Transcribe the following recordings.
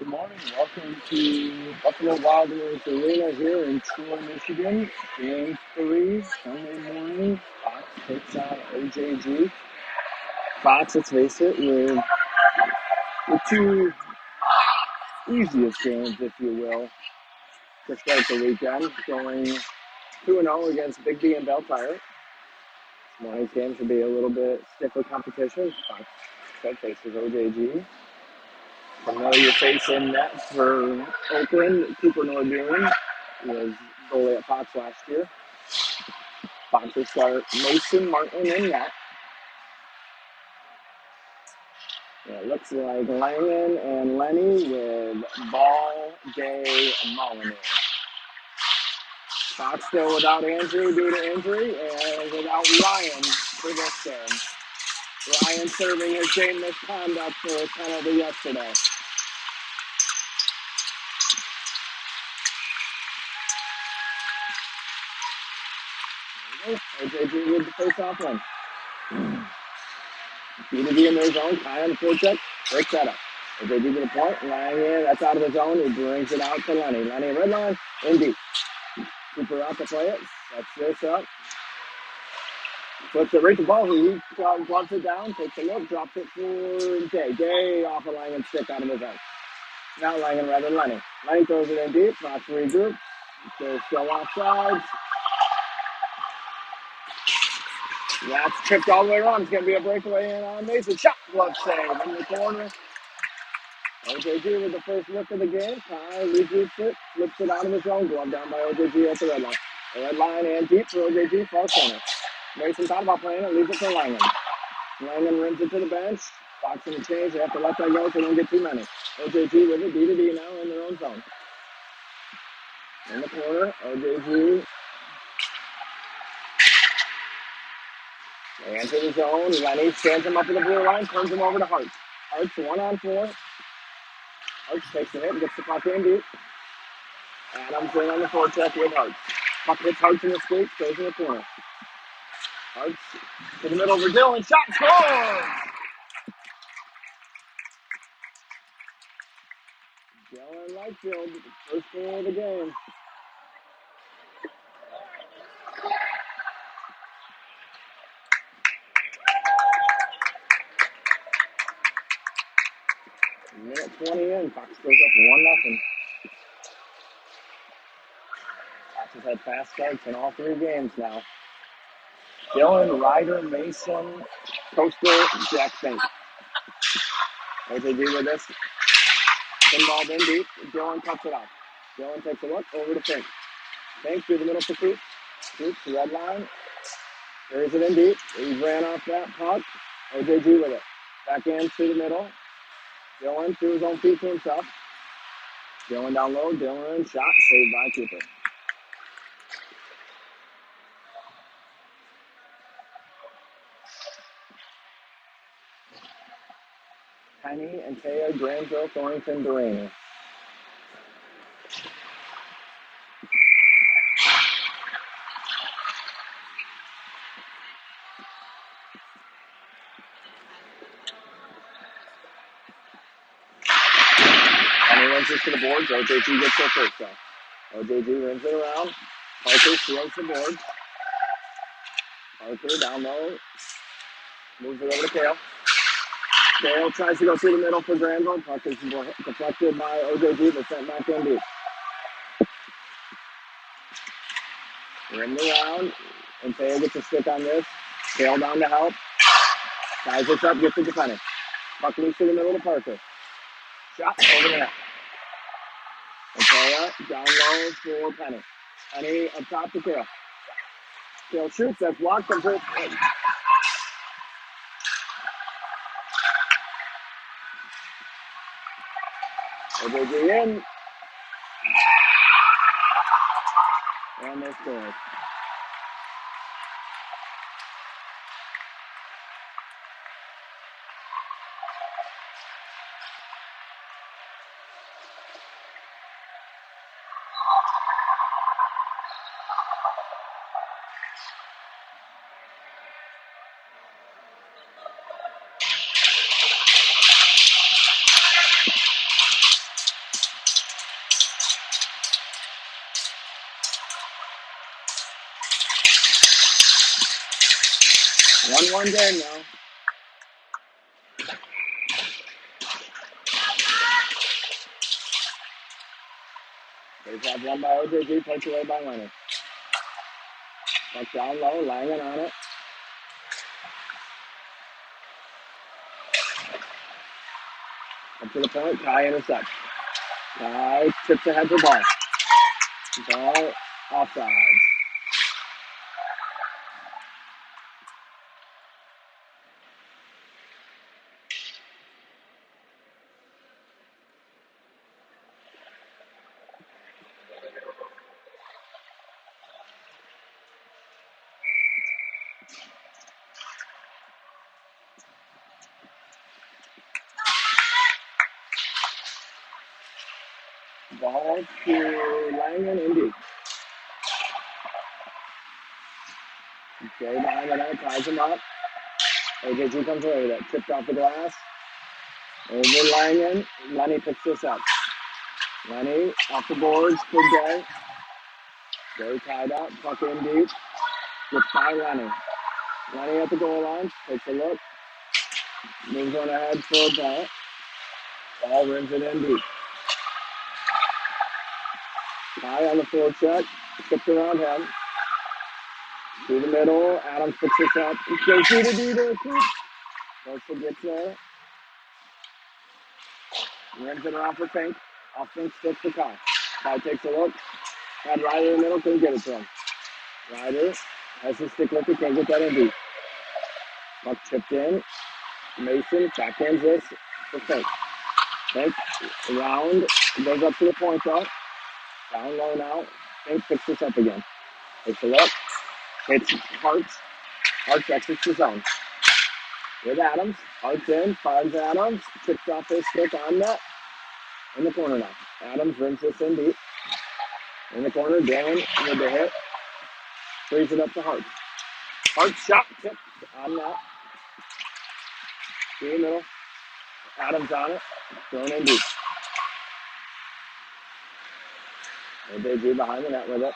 Good morning. Welcome to Buffalo Wild Wings Arena here in Troy, Michigan. Game 3, Sunday morning. Fox takes on OJG. Fox, let's face it, with the two easiest games, if you will, to start the weekend. Going 2-0 against Big B and Bell Tire. Morning's game should be a little bit stiffer competition. Fox faces OJG. Familiar face in net for Oakland. Cooper Nordoon was goalie at Fox last year. Fox will start Mason Martin in net. It looks like Langen and Lenny with Ball, Day, and Molyneux. Fox still without Andrew due to injury and without Ryan for this game. Ryan serving his game misconduct for a penalty yesterday. OJG with the face-off win. B2B in their zone, Kai on the forecheck, breaks that up. OJG to the point, Langen, that's out of the zone, he brings it out to Lenny. Lenny red line, in deep. Cooper out to play it, sets this up. Flips it right to ball, he gloves it down, takes a look, drops it for Day. Day off of Langen's stick out of his zone. Now Langen rather than Lenny. Lenny throws it in deep, Fox regroups, they're still offsides. That's tripped all the way around. It's going to be a breakaway in on Mason. Shot, glove save in the corner. OJG with the first look of the game. Kai regroups it, flips it out of his own glove down by OJG at the red line. The red line and deep for OJG, far corner. Mason thought about playing it, leaves it for Langen. Langen rims it to the bench. Fox in the change. They have to let that go so they don't get too many. OJG with it, B2B now in their own zone. In the corner, OJG. They enter the zone. Lenny stands him up in the blue line, turns him over to Hartz. Hartz 1-on-4. Hartz takes the hit, gets the puck in deep. Adams in on the forecheck with Hartz. Puck hits Hartz in the skate, goes in the corner. Hartz to the middle for Dylan. Shot, scores! Dylan Lightfield, first goal of the game. Minute 20 in, Fox goes up 1-0. Fox has had fast starts in all 3 games now. Dylan, Ryder, Mason, Coastal, Jack Fink. OJG with this. Pinballed in deep. Dylan cuts it off. Dylan takes a look over to Fink. Fink through the middle for Coop. Coop, the red line. Carries it in deep. He ran off that puck. OJG with it. Back in through the middle. Dylan through his own feet to himself. Dylan down low. Dylan shot. Saved by Cooper. Penny and Taya, Granville, Thornton, Duraney. Penny runs this to the boards. OJG gets there first, though. OJG runs it around. Parker steals the board. Parker down low. Moves it over to Kale. Kale tries to go through the middle for Granville. Puck is deflected by OJG, but sent back in deep. Rimmed around, and Taya gets a stick on this. Kale down to help. Ties this up, gets it to Penny. Puck loose to the middle to Parker. Shot over the net. And Taya down low for Penny. Penny up top to Kale. Kale shoots, that's blocked from first. OJG in. And they score. 1-1 game now. Face-off won by OJG, takes away by Leonard. Puck down low, Langen on it. Up to the point, Kai intercepts. Kai tips ahead for ball. Ball offside. Ball to Langen, indeed. Gary behind the net, ties him up. OJG comes away with it. Tipped off the glass. Over Langen. Lenny picks this up. Lenny off the boards. Good day. Gary tied up. Puck in deep. Gets by Lenny. Lenny at the goal line. Takes a look. Moves on ahead for a ball. Ball rims it in deep. Kai on the forecheck. Skips around him. Through the middle. Adams picks this up. Goes through the D to Coop. Russell gets there. Rims it around for Fink. Off Fink stick for Kai. Kai takes a look. Had Ryder in the middle. Couldn't get it to him. Ryder has his stick with it. Can't get that in deep. Puck chipped in. Mason backhands this for Fink. Fink around. Goes up to the point though. Down low now. Fink picks this up again. Takes a look. Hits Hartz. Hartz exits the zone. With Adams. Hartz in. Finds Adams. Tips off his stick on net. In the corner now. Adams rims this in deep. In the corner. Dylan with the hit. Frees it up to Hartz. Hartz shot. Tipped on net. Through the middle. Adams on it. Thrown in deep. OJG behind the net with it.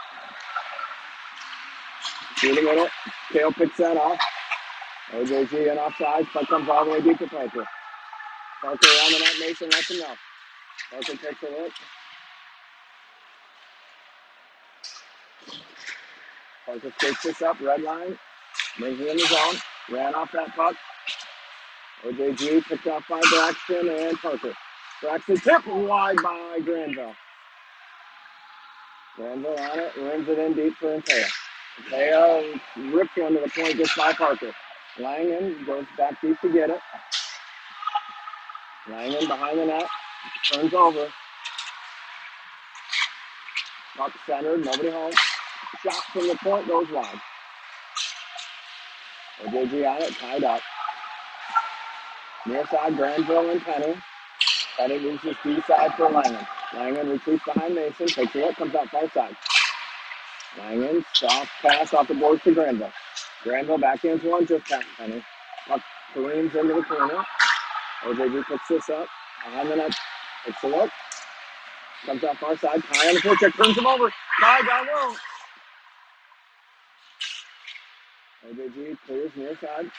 Through the middle. Kale picks that off. OJG in offside. Puck comes all the way deep to Parker. Parker around the net. Mason lets him know. Parker takes a look. Parker skates this up. Red line. Brings it in the zone. Ran off that puck. OJG picked off by Braxton and Parker. Braxton tipped wide by Granville. Granville on it. Rims it in deep for Impea. Impea rips one to the point. Gets by Parker. Langen goes back deep to get it. Langen behind the net. Turns over. Puck centered. Nobody home. Shot from the point goes wide. OJG on it. Tied up. Near side, Granville and Penny. Penny moves his D side for Langen. Langen retreats behind Mason. Takes a look. Comes out far side. Langen. Soft pass off the boards to Granville. Granville backhands one just past Penny. Puck careens into the corner. OJG picks this up. Behind the net. Takes a look. Comes out far side. Kai on the forecheck. Turns him over. Kai down low. OJG clears near side.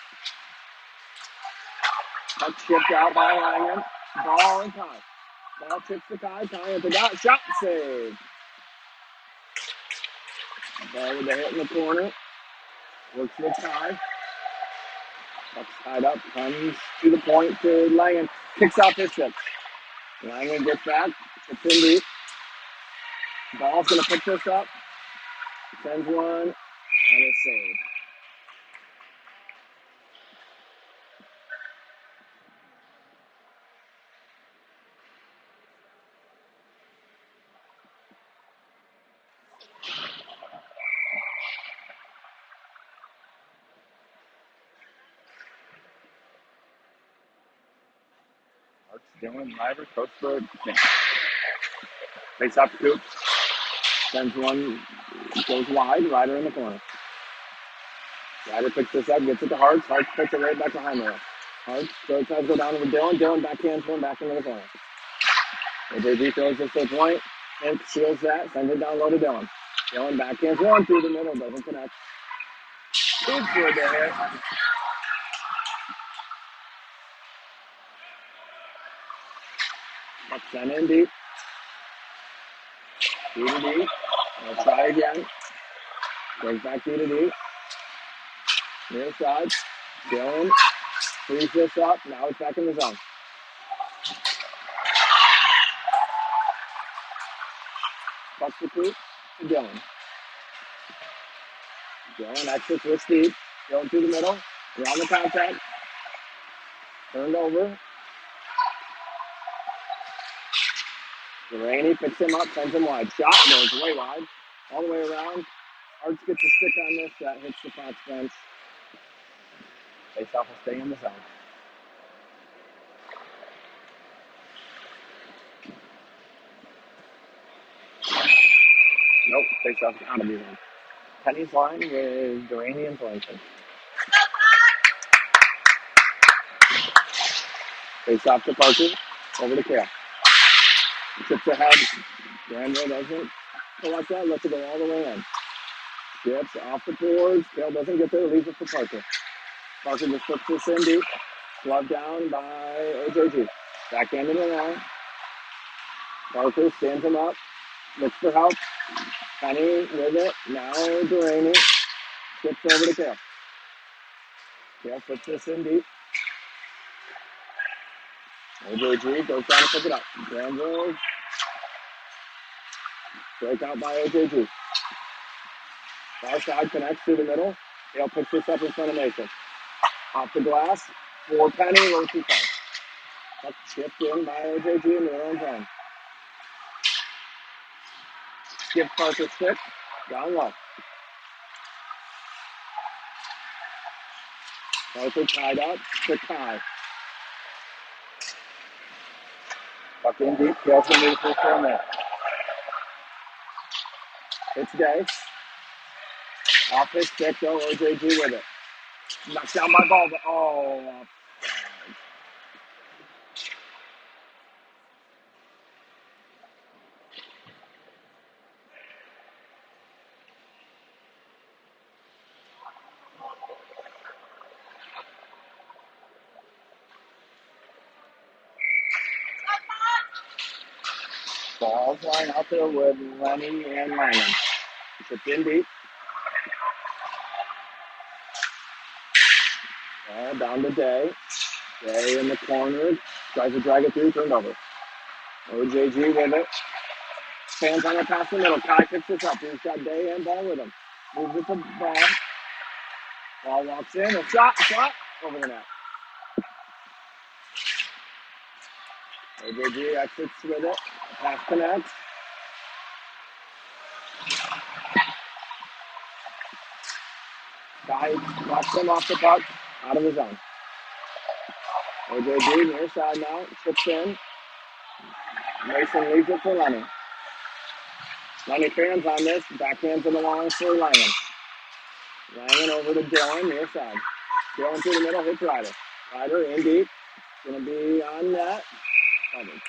Puck chipped out by Langen. Ball and Kai. Ball chips to Kai. Kai at the dot. Shot save. Ball with the hit in the corner. Works with Kai. Puck's tied up. Comes to the point to Langen. Kicks off his stick. Langen gets back. It's in deep. Ball's going to pick this up. Sends one. And it's saved. Dylan Ryder, Coachburg. Face off Coop. Sends one, goes wide. Ryder in the corner. Ryder picks this up, gets it to Hartz. Hartz picks it right back behind there. Hartz tries to go down to Dylan. Dylan backhands one back into the corner. OJG throws this to the point. Fink seals that. Sends it down low to Dylan. Dylan backhands one through the middle. Doesn't connect. Good for the hit. Let's send in deep. D to D. I'll try again. Goes back D to D. Near side. Dylan frees this up. Now it's back in the zone. Bucks the coop to Dylan. Dylan exits with Steve. Dylan through the middle. Around the contact. Turned over. Delaney picks him up, sends him wide. Shot goes way wide. All the way around. Arts gets a stick on this. That hits the Fox fence. Face-off will stay in the zone. Nope, face-off out of the zone. Penny's line with Delaney and Thornton. Face-off to Parker. Over to Kale. Chips ahead. Granville doesn't collect that. Lets it go all the way in. Chips off the boards. Kale doesn't get there. Leaves it for Parker. Parker just puts this in deep. Glove down by OJG. Back into the line. Parker stands him up. Looks for help. Penny with it. Now Delaney. Chips over to Kale. Kale puts this in deep. OJG goes down to pick it up. Granville. Breakout by OJG. Far side connects through the middle. Kale picks this up in front of Mason. Off the glass for Penny. Low too far. Puck skipped in by OJG in their own zone. Skip Parker stick. Down low. Parker tied up to Kai. Puck in deep. Kale's going to move for a minute. It's Day. Off his stick though. OJG with it. Knocked down by ball. But oh. Ball's lying out there with Lenny and Lyman. Chipped in deep. Ball down to Day. Day in the corner. Tries to drag it through. Turned over. OJG with it. Fans on the pass in the middle. Kai picks this up. He's got Day and ball with him. Moves it to ball. Ball walks in. A shot. Over the net. OJG exits with it. Pass connects. Kai knocks him off the puck. Out of his zone. OJG near side now. Chips in. Mason leaves it for Lenny. Lenny fans on this. Backhands it along for Lyman. Lyman over to Dylan near side. Dylan through the middle. Hits Ryder. Ryder in deep. Going to be on net. Covered.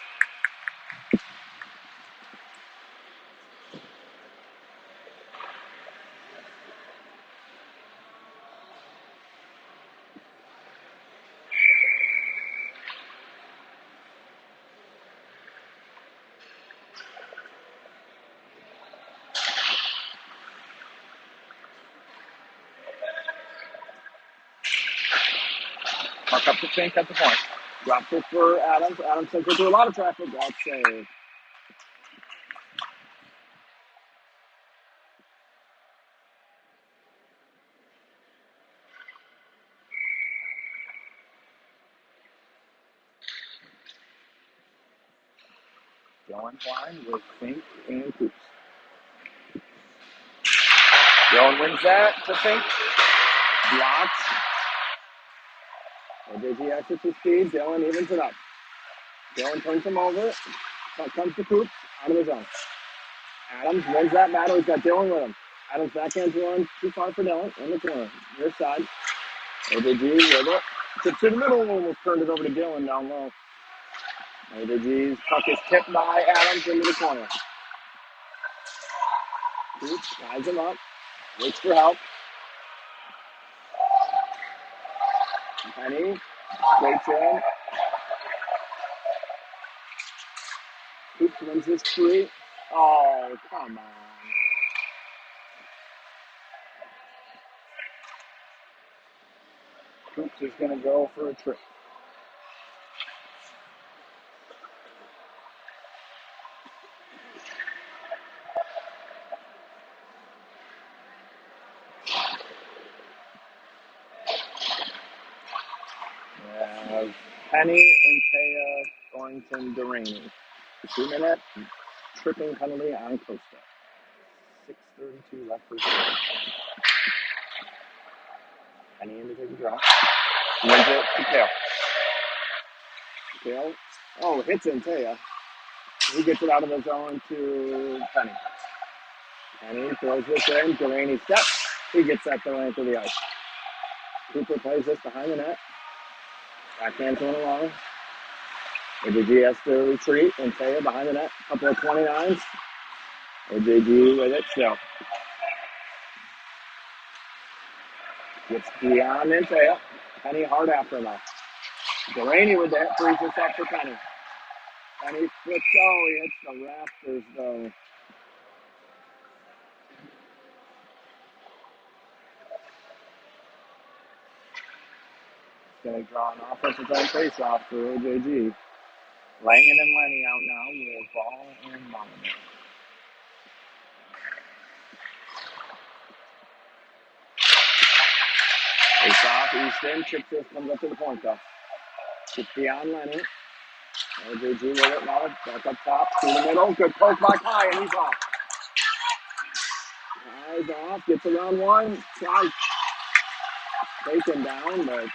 Mark up the Fink at the point. Drops it for Adams. Adams sends it through a lot of traffic. That's saved. Dylan line with Fink and Coops. Dylan wins that to Fink. Blocks. OJG exits his speed. Dylan evens it up. Dylan turns him over. Puck comes to Coops. Out of his zone. Adams wins that battle. He's got Dylan with him. Adams backhands one. Too far for Dylan. In the corner. Near side. OJG with it. Tips to the middle. Almost turned it over to Dylan down low. OJG's puck is tipped by Adams into the corner. Coops ties him up. Waits for help. Penny waits in. Hoops wins this three. Oh, come on. Hoops is going to go for a trip. Penny and Taya Thornton Delaney. 2-minute tripping penalty on Costa. 6:32 left for time. Penny in to take a draw. Wins it to Kale. Kale. Oh, hits in Taya. He gets it out of the zone to Penny. Penny throws this in. Delaney steps. He gets that the length of the ice. Cooper plays this behind the net. Backhand's one along. OJG has to retreat and Taya behind the net. Couple of 29s. OJG with it still. Gets beyond and Taya. Penny hard after now. Delaney with that frees this up for Penny. Penny flips. Oh, he hits the rafters though. Going to draw an offensive zone face-off for OJG. Langen and Lenny out now with ball and Molyneux. Face-off, Easton. Chips this, comes up to the point though. Gets beyond Lenny. OJG with it now. Back up top, through the middle. Good poke by Kai, and he's off. Kai's off, gets around one. Tries take him down, but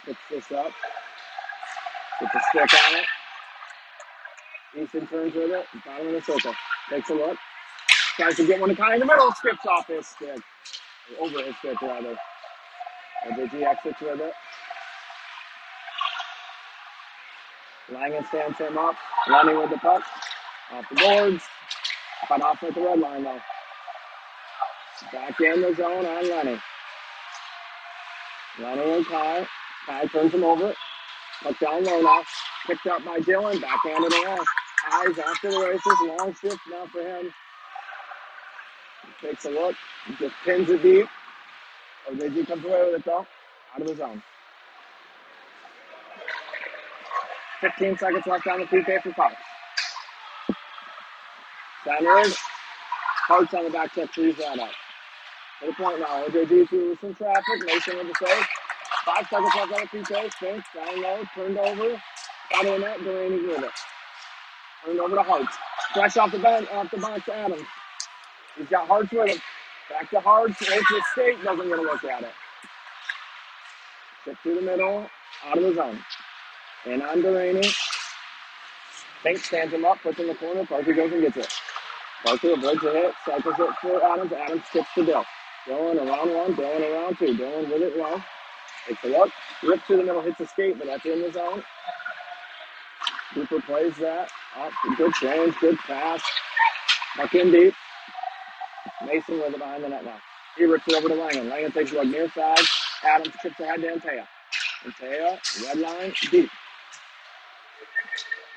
picks this up. Gets a stick on it. Easton turns with it. Bottom of the circle. Takes a look. Tries to get one to Kai in the middle. Skips off his stick. Over his stick, rather. OJG exits with it. Langen stands him up. Lenny with the puck. Off the boards. Cut off at the red line, though. Back in the zone on Lenny. Lenny and Kai. Kai turns him over. Puck down low now. Picked up by Dylan. Backhanded along. Eyes after the races. Long shift now for him. Takes a look. Just pins it deep. OJG comes away with it, though. Out of the zone. 15 seconds left on the PK for Fox. Centered. Hearts on the back check. Frees that up. To the point now. OJG through some traffic. Mason with the save. 5 seconds left on the PK. Spins. Down low. Turned over. Out of the net. Delaney's with it. Turned over to Hartz. Fresh off the bench. Off the box to Adams. He's got Hartz with him. Back to Hartz. Hits the skate. Doesn't get a look at it. Chip through the middle. Out of the zone. In on Delaney. Tank stands him up. Puts in the corner. Parker goes and gets it. Parker avoids the hit. Cycles it for Adams. Adams skips to Dill. Dylan around one. Dylan around two. Dylan with it well. Takes a look. Rips through the middle. Hits the skate, but that's in the zone. Cooper plays that. Up. Good change. Good pass. Back in deep. Mason with it behind the net now. He rips it over to Langen. Langen takes a look near side. Adams chips ahead to Antaya. Antaya, red line, deep.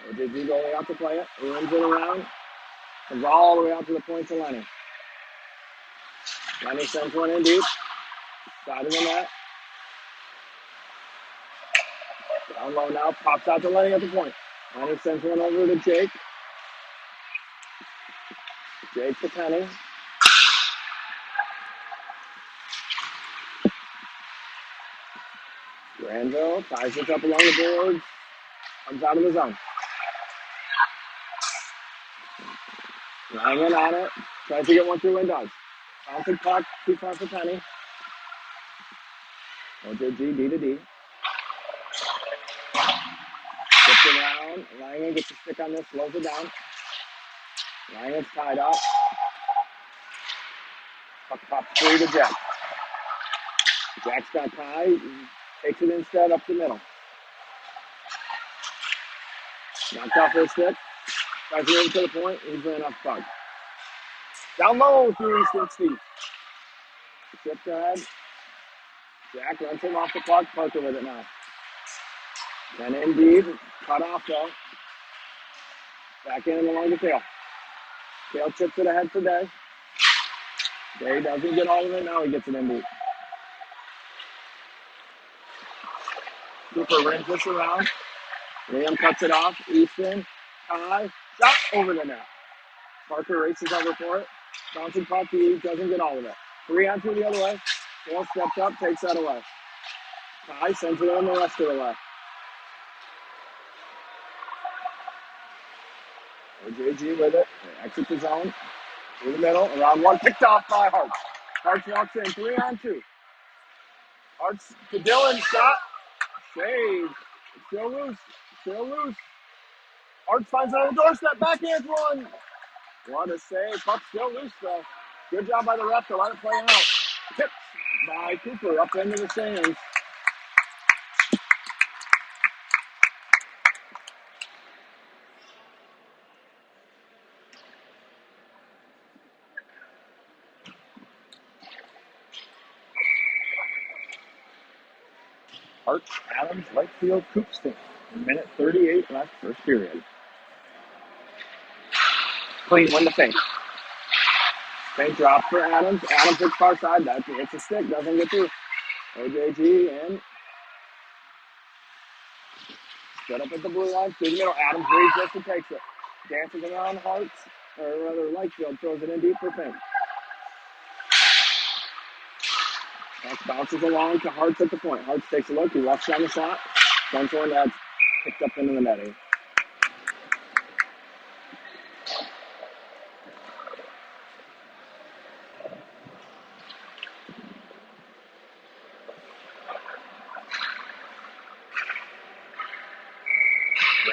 OJG goalie out to play it. Runs it around. Comes all the way out to the point to Lenny. Lenny sends one in deep. Side of the net. Down low now. Pops out to Lenny at the point. Lenny sends one over to Jake. Jake to Penny. Granville ties this up along the boards. Comes out of the zone. Langen on it. Tries to get one through and does. Bouncing puck. Too far for Penny. OJG D to D. Gets it around. Langen gets a stick on this. Slows it down. Langen's tied up. Puck pops through to Jack. Jack's got Kai. Takes it instead up the middle. Knocked off his stick. Tries to move to the point. He's ran off puck. Down low through Easton Steve. Chipped ahead. Jack runs him off the puck. Parker with it now. Then in deep. Cut off though. Back in and along the tail. Tail chips it ahead for Day. Day doesn't get all of it. Now he gets it in deep. Cooper rings this around. Liam cuts it off. Easton. Ty. Shot over the net. Parker races over for it. Bouncing puck. He doesn't get all of it. 3-on-2 the other way. Tail steps up. Takes that away. Ty sends it on the rest of the way. OJG with it. They exit the zone. Through the middle. Around one. Picked off by Hartz. Hartz walks in. 3-on-2. Hartz to Dylan. Shot. Save. Still loose. Still loose. Hartz finds it on the doorstep. Backhand one. What a save. Puck still loose though. Good job by the ref to let it play out. Tipped by Cooper up into the stands. Hart, Adams, Lightfield, Coopston. Minute 38 left, first period. Clean win the fake. Fake drop for Adams. Adams hits far side. That hits a stick. Doesn't get through. OJG and set up at the blue line. Through the middle. Adams reads this and takes it. Dances around Hartz, or rather Lightfield throws it in deep for Fink. That bounces along to Hartz at the point. Hartz takes a look. He left down the shot. Sends one that's picked up into the netting.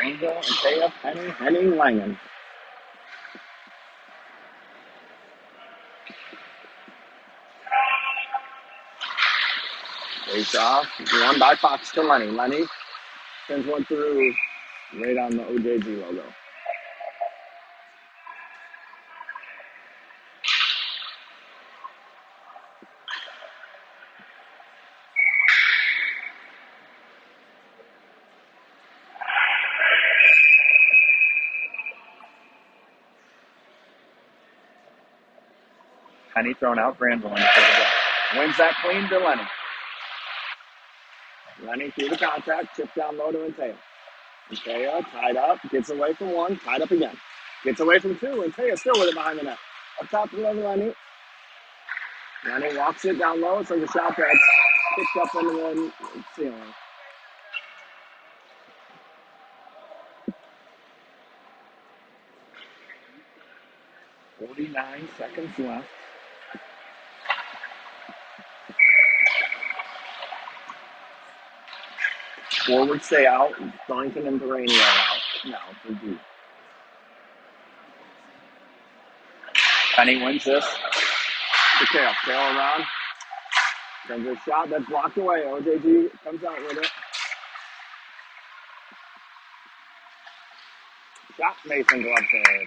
Rangel, Antea, Penny, Henning, Langen. Face off. One by Fox to Lenny. Lenny sends one through right on the OJG logo. Penny thrown out. Granville wins that clean to Lenny. Lenny through the contact. Chip down low to Antea. Antea tied up. Gets away from one. Tied up again. Gets away from two. Antea still with it behind the net. Up top of Lenny. Lenny walks it down low. It's like a shot that's picked up into the ceiling. 49 seconds left. Forward stay out. Thornton and Duraney are out now for deep. Penny wins this. The tail. Tail around. Sends a shot that's blocked away. OJG comes out with it. Shot. Mason glove save.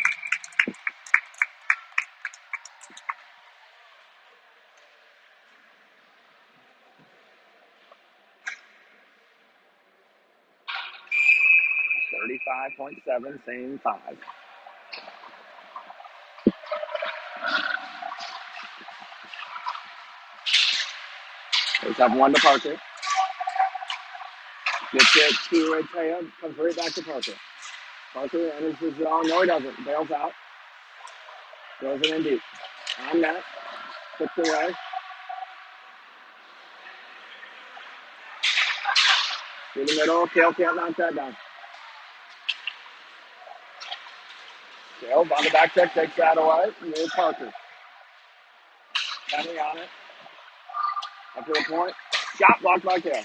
.7, same 5. Let's have one to Parker. Gets it to Antea. Comes right back to Parker. Parker enters the zone. No, he doesn't. Bails out. Throws it in deep. On net. Puts away. Through the middle. Kale can't knock that down. Kale on the back check. Takes that away. And there's Parker. Penny on it. Up to the point. Shot blocked by Kale.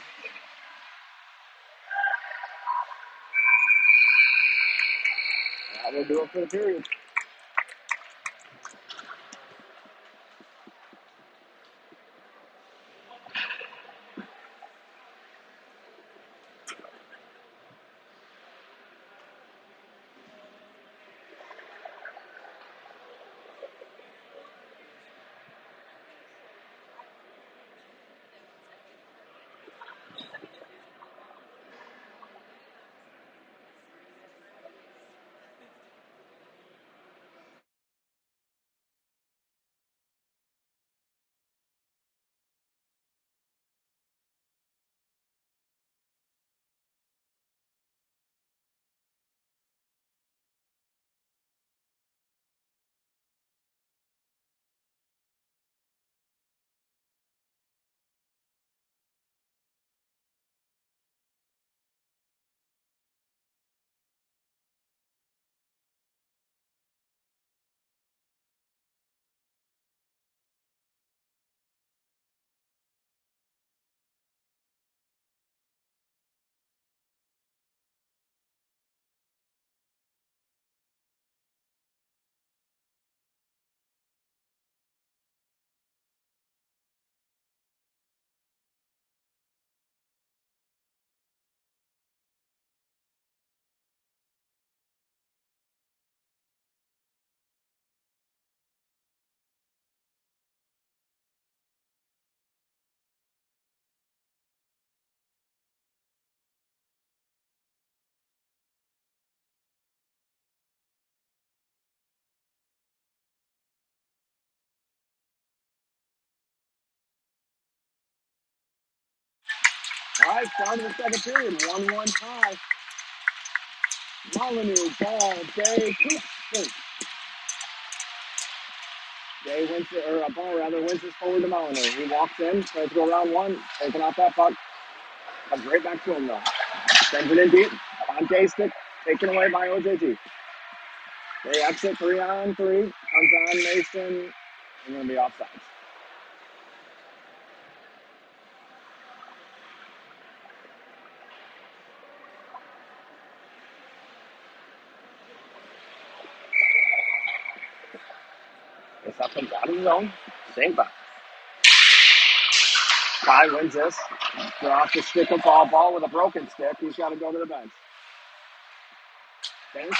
That will do it for the period. All right, start of the second period. 1-1 tie. Molyneux, ball, Day, Coop. Day wins it, or a ball rather, wins his forward to Molyneux. He walks in, tries to go around one, taking off that puck. Comes right back to him though. Sends it in deep. On Day's stick, taken away by OJG. They exit 3-on-3. Comes on Mason. And going to be offsides. This up comes out of the zone. Same back. Kai wins this. Drops the stick of ball with a broken stick. He's got to go to the bench. Bench.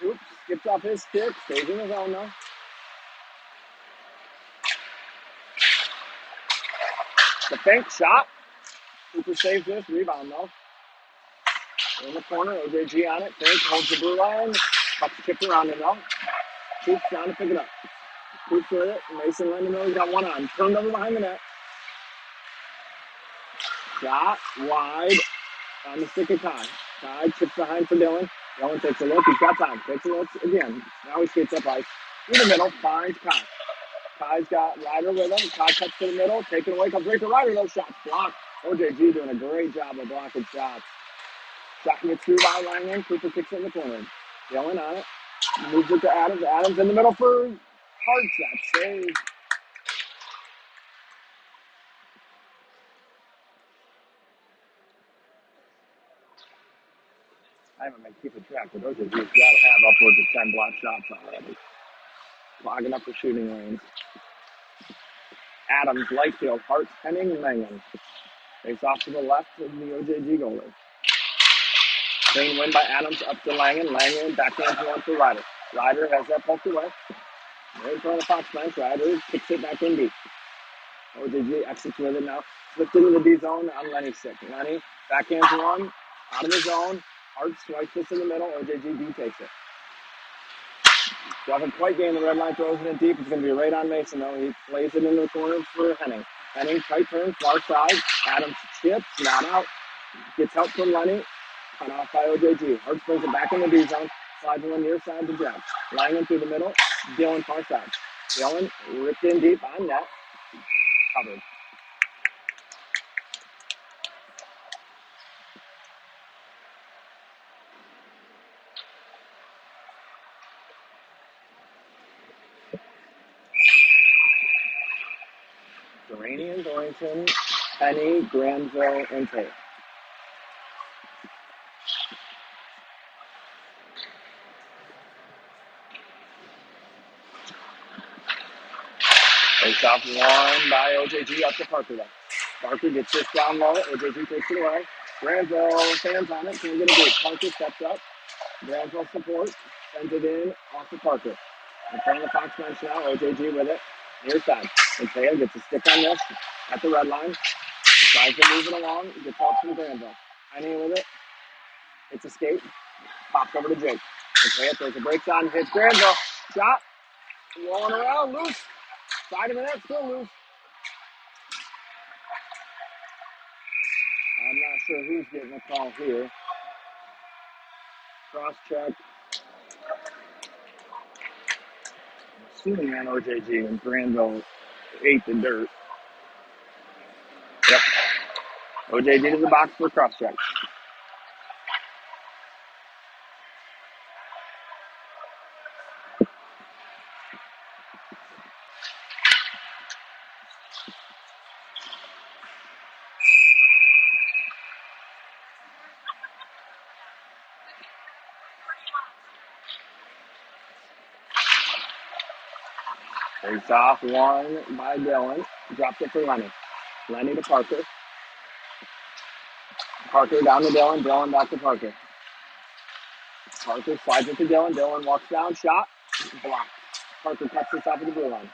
Oops. Skips off his stick. Stays in the zone though. The fake shot. Cooper saves this. Rebound though. In the corner. OJG on it. Fake holds the blue line. Puck's tipped around him though. Coops down to pick it up. Coops with it. Mason letting him know he's got one on. Turned over behind the net. Shot wide on the stick of Kai. Kai chips behind for Dylan. Dylan takes a look. He's got time. Takes a look again. Now he skates up ice. In the middle. Finds Kai. Kai's got Ryder with him. Kai cuts to the middle. Taken away. Comes right to Ryder. Those shots blocked. OJG doing a great job of blocking shots. Shot gets through by Langan. Cooper kicks it in the corner. Dylan on it. Moves it to Adams. Adams in the middle for Hart's. That save. I haven't been keeping track, but OJG's got to have upwards of 10 block shots already. Clogging up the shooting lanes. Adams, Lightfield, Hart, Henning, Langan. Face off to the left of the OJG goalie. Clean win by Adams up to Langan. Langan backhands one for Ryder. Ryder has that poked away. Right in front of the Fox bench. Ryder kicks it back in deep. OJG exits with it now. Flipped into the D zone on Lenny's stick. Lenny backhands one out of the zone. Hart swipes this in the middle. OJG takes it. Doesn't quite gain the red line, throws it in deep. It's going to be right on Mason, though. He plays it into the corner for Henning. Henning, tight turn, far side. Adams chips, not out. Gets help from Lenny. Cut off by OJG. Hart brings it back in the D zone. Slides one near side to Jack. Langan through the middle. Dylan far side. Dylan ripped in deep on net. Covered. Duranian, Dorrington, Penny, Granville, and Tate. Takes off one by OJG up to Parker, though. Parker gets this down low. OJG takes it away. Granville stands on it. Can't get a beat. Parker steps up. Granville support. Sends it in off to Parker. In front of the Fox bench now. OJG with it. Near side. Mateo gets a stick on this at the red line. Tries to move it along. Gets help from Granville. Penny with it. It's a skate. Pops over to Jake. Mateo throws a breaks on. Hits Granville. Shot. Rolling around. Loose. Side of the net. Still loose. I'm not sure who's getting the call here. Cross check. I'm assuming on OJG and Granville ate the dirt. Yep. OJG to the box for cross check. Takes off one by Dylan. Drops it for Lenny. Lenny to Parker. Parker down to Dylan. Dylan back to Parker. Parker slides it to Dylan. Dylan walks down. Shot. Blocked. Parker cuts this off of the blue line.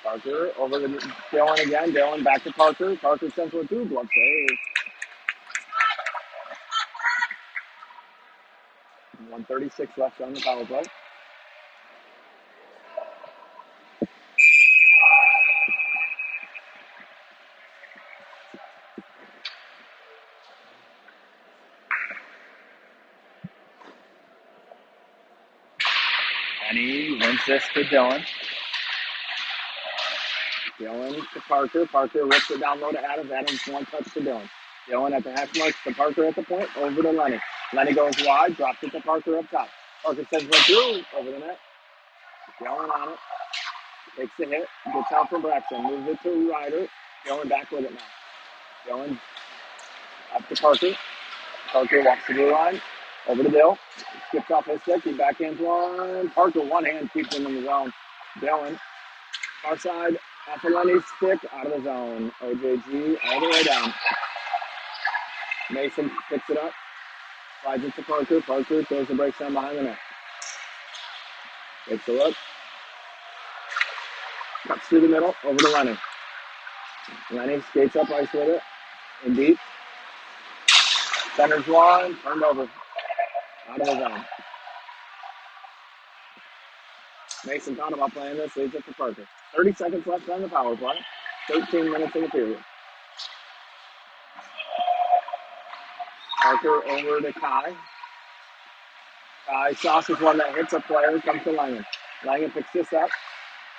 Parker over to Dylan again. Dylan back to Parker. Parker sends one through. Glove save. 1:36 left on the power play. Lenny wins this to Dylan. Dylan to Parker. Parker rips it down low to Adams. Adams one touch to Dylan. Dylan at the hash mark to Parker at the point. Over to Lenny. Lenny goes wide. Drops it to Parker up top. Parker sends one through. Over the net. Dylan on it. Takes the hit. Gets out from Braxton. Moves it to Ryder. Dylan back with it now. Dylan up to Parker. Parker walks to the line. Over to Bill. Skips off his stick. He backhands one. Parker one hand keeps him in the zone. Dylan. Far side. Off of Lenny's stick. Out of the zone. OJG all the way down. Mason picks it up. Slides it to Parker. Parker throws the brakes down behind the net. Takes a look. Cuts through the middle. Over to Lenny. Lenny skates up ice with it. In deep. Centers one. Turned over. Out of the zone. Mason thought about playing this. Leads it to Parker. 30 seconds left on the power play. 13 minutes in the period. Parker over to Kai. Kai sauces one that hits a player. Comes to Langen. Langen picks this up.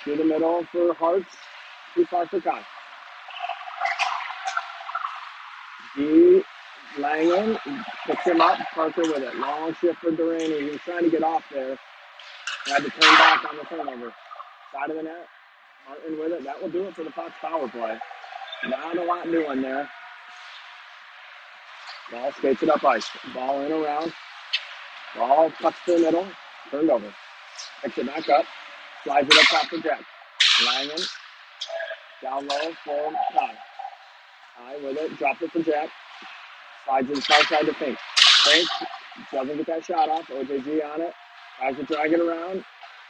Through the middle for Hartz. Too far for Kai. D. Langen picks him up. Parker with it. Long shift for Durrani. He was trying to get off there. Had to turn back on the turnover. Side of the net. Martin with it. That will do it for the Fox power play. Not a lot doing there. Ball skates it up ice. Ball in around. Ball cuts to the middle. Turned over. Picks it back up. Slides it up top for Jack. Langen. Down low for Kai. Kai with it. Drops it for Jack. Slides it far side to Fink. Fink doesn't get that shot off. OJG on it. Tries to drag it around.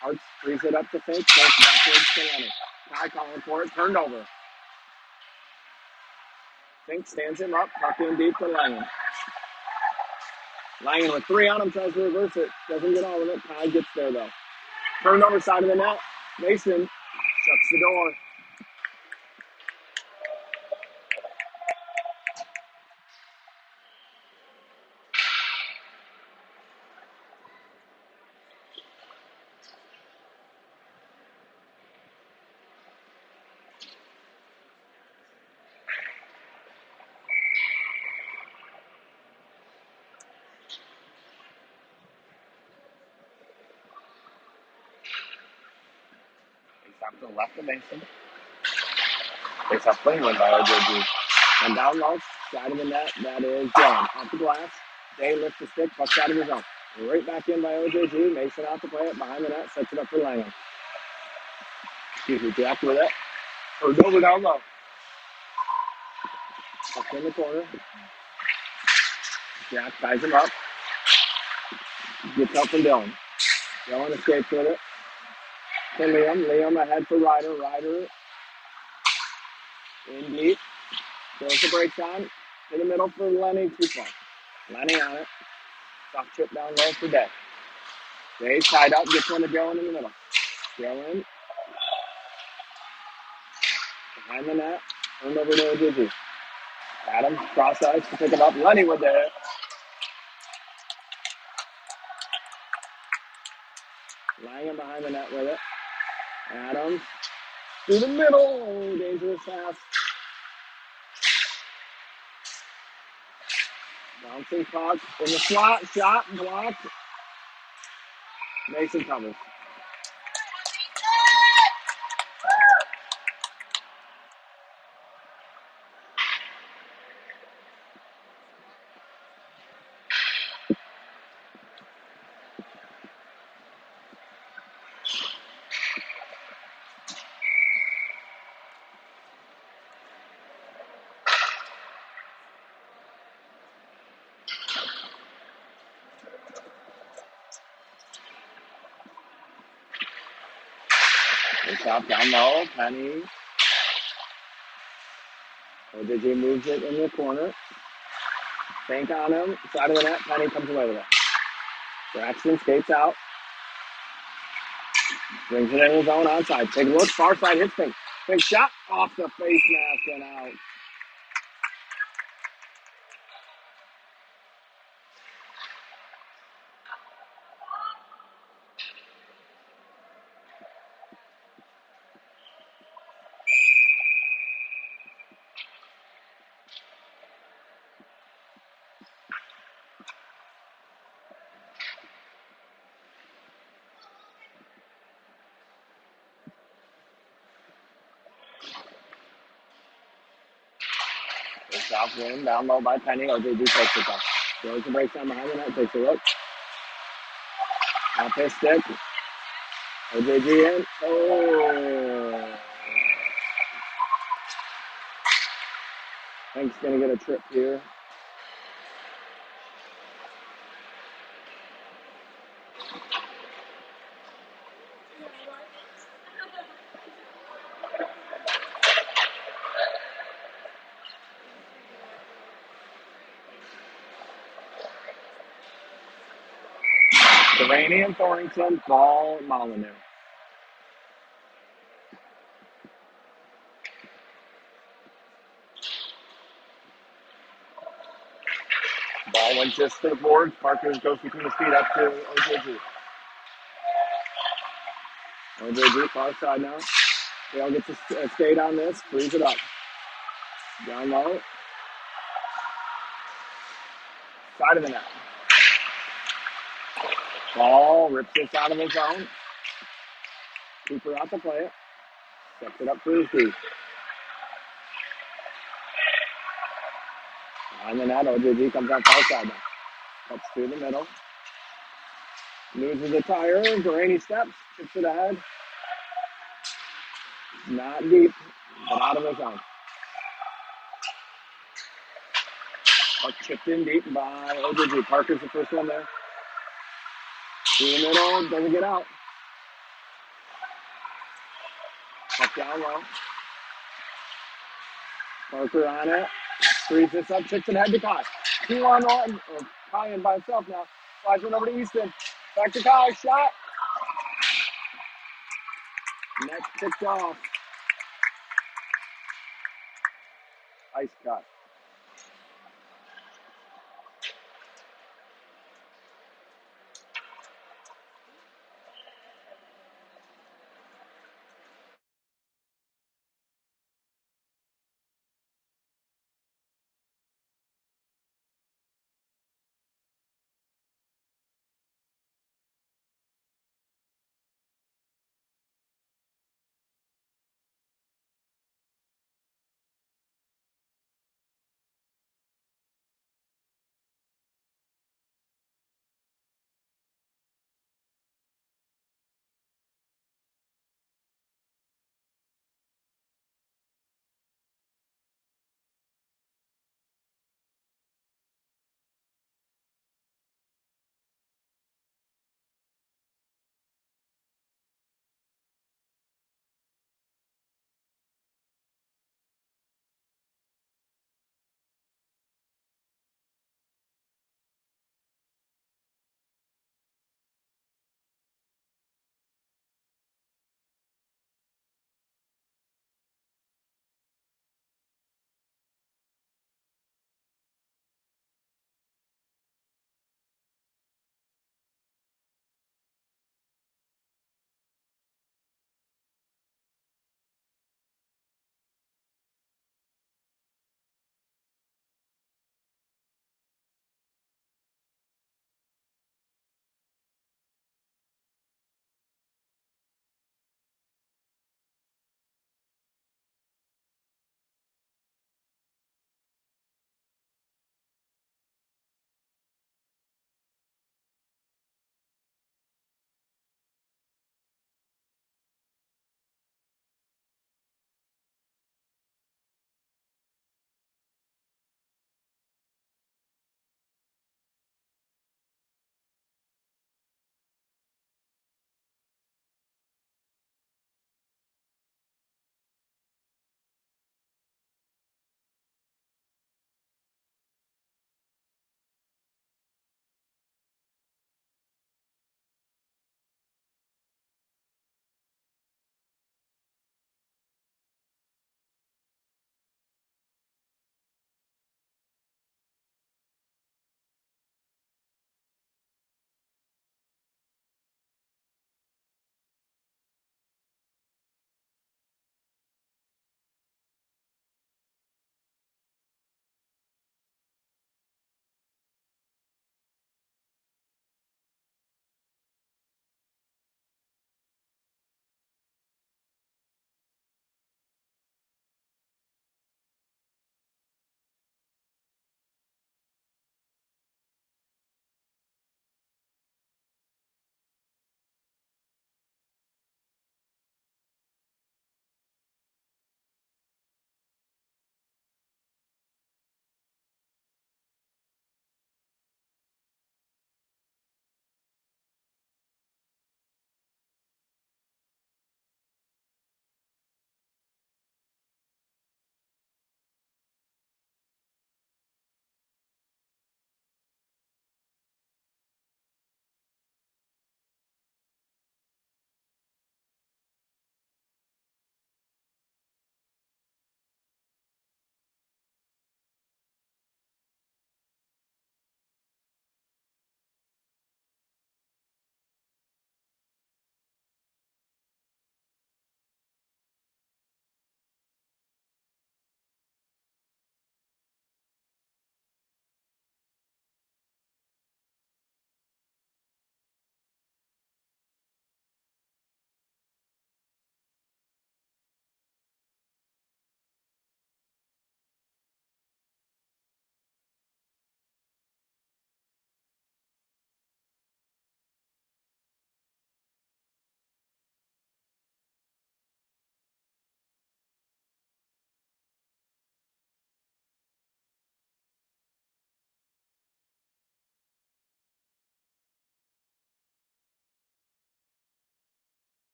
Hartz frees it up to Fink. Fink backwards to Lenny. Kai calling for it. Turned over. Fink stands him up. Puck in deep to Langen. Langen with three on him. Tries to reverse it. Doesn't get all of it. Kai gets there though. Turned over side of the net. Mason shuts the door. Face off to the left of Mason. Face off clean win by OJG. And down low, side of the net, that is Dylan. Off the glass. Day lifts the stick, pucks out of his own. Right back in by OJG. Mason out to play it behind the net, sets it up for Langen. Excuse me, Jack with it. Turned over down low. Puck in the corner. Jack ties him up. Gets up from Dylan. Dylan escapes with it. To Liam. Liam ahead for Ryder. Ryder in deep. Throws the brakes on. To the middle for Lenny. Too far. Lenny on it. Soft chip down low for Day. Day's tied up. Gets one to Dylan in the middle. Dylan. Behind the net. Turned over to OJG. Adams cross ice to pick it up. Lenny with the hit. Langen behind the net with it. Adams through the middle. Oh, dangerous pass. Bouncing puck in the slot. Shot blocked. Mason covers. They top down low. Penny. OJG moves it in the corner. Tank on him. Side of the net. Penny comes away with it. Braxton skates out. Brings it in his own onside. Take a look. Far side hits Fink. Fink shot off the face mask and out. Soft win, down low by Penny. OJG takes it up. Throws the break down behind the net, takes a look. Off his stick. OJG in. Oh. Hank's going to get a trip here. Delaney and Thornton, ball Molyneux. Ball went just to the board. Parker goes between his feet up to OJG. OJG far side now. Dale gets a skate on this, frees it up. Down low. Side of the net. Ball rips this out of his zone. Cooper out to play it. Sets it up for his D. On the net, OJG comes out far side now. Cuts through the middle. Loses a tire. Delaney steps. Kicks it ahead. Not deep, but out of his zone. Puck chipped in deep by OJG. Parker's the first one there. Through the middle, doesn't get out. Puck down low. Parker on it. Frees this up, chips it head to Kai. 2-on-1, or Kai in by himself now. Slides it over to Easton. Back to Kai, shot. Next picked off. Ice cut.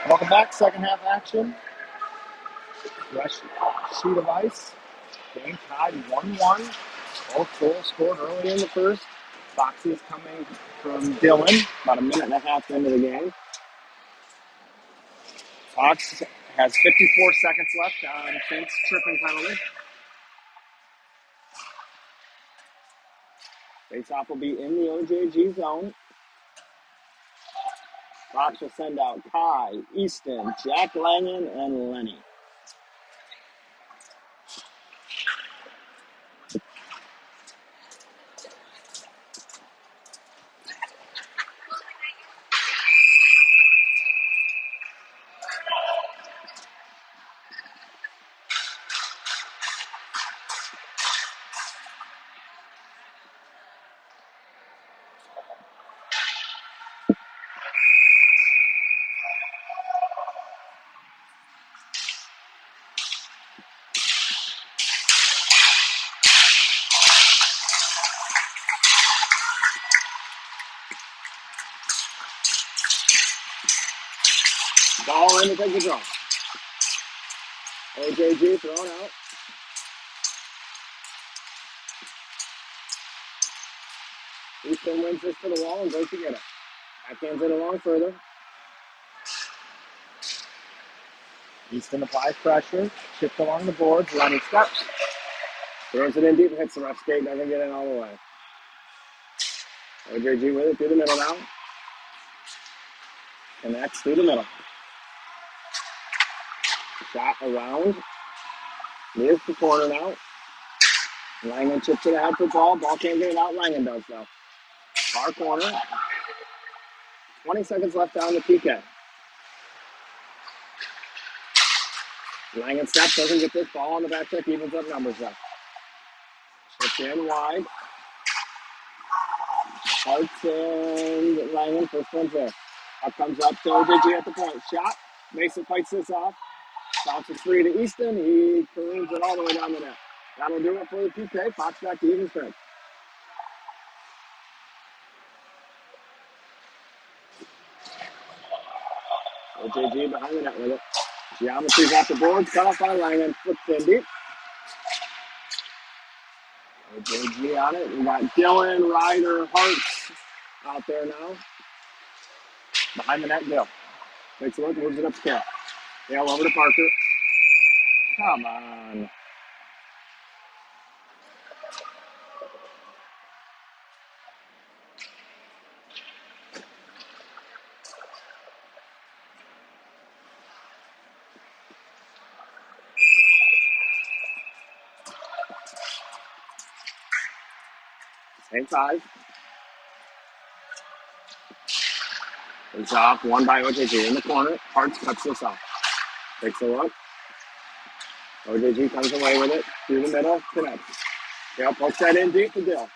Welcome back, second half action. Fresh sheet of ice. Game tied 1-1. Both goals scored early in the first. Foxes coming from Dylan, about a minute and a half into the game. Fox has 54 seconds left on Fink's tripping penalty. Faceoff will be in the OJG zone. Fox will send out Kai, Easton, Jack Langen, and Lenny. Ball in to take the draw. OJG thrown out. Easton wins this to the wall and goes to get it. Backhands it along further. Easton applies pressure, chips along the boards, Lenny steps. Throws it in deep, hits the rough skate, doesn't get it all the way. OJG with it through the middle now. Connects through the middle. Shot around. Nears the corner now. Langen chips it ahead for ball. Ball can't get it out. Langen does though. Far corner. 20 seconds left on the PK. Langen steps, doesn't get this ball on the back check, evens up numbers though. Chips in wide. Hartz and Langen, first one's there. Up comes up to OJG at the point. Shot. Mason fights this off. Bounces free to Easton. He careens it all the way down the net. That'll do it for the PK. Fox back to even strength. OJG behind the net with it. Geometry's off the boards. Cut off by Langen. Flips in deep. OJG on it. We got Dylan, Ryder, Hartz out there now. Behind the net, Dill. Takes a look, moves it up to Kale. Kale over to Parker. Come on. Same size. It's off, one by OJG in the corner. Hartz cuts this off. Takes a look. OJG comes away with it. Through the middle, connects. Dale pokes that in deep to Dill.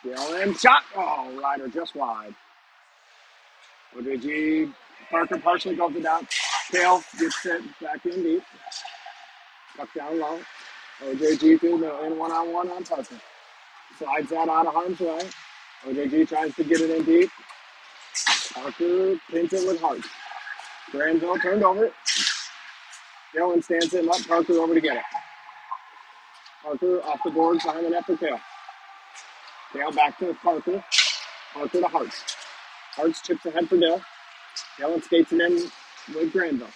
Dill in, shot. Oh, Ryder just wide. OJG, Parker partially goes it down. Dale gets it back in deep. Tuck down low. OJG through the in one-on-one on Parker. Slides that out of harm's way. OJG tries to get it in deep. Parker pins it with Hart. Granville turned over. Dylan stands him up. Parker over to get it. Parker off the board behind the net for Kale. Kale back to Parker. Parker to Hartz. Hartz chips ahead for Dill. Dylan skates it in with Granville.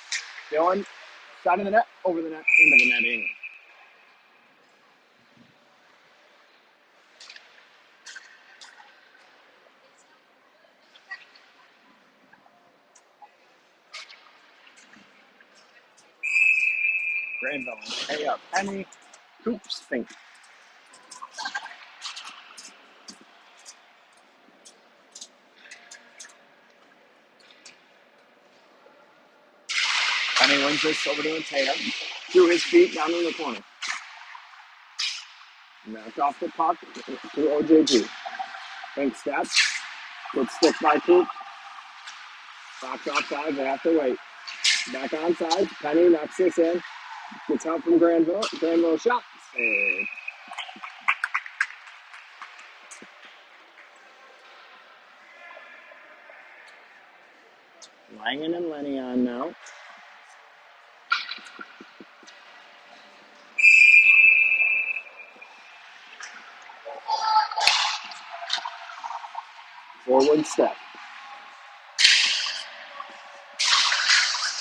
Dylan, side of the net, over the net, into the netting. Granville and Kale. Penny, Coops, Fink. Penny wins this over to Mateo. Through his feet down in the corner. Knocked off the puck to OJG. Fink steps. Good stick by Coop. Fox offside, they have to wait. Back onside. Penny knocks this in. Gets help from Granville. Granville shot. Save. Langan and Lenny on now. Forward step.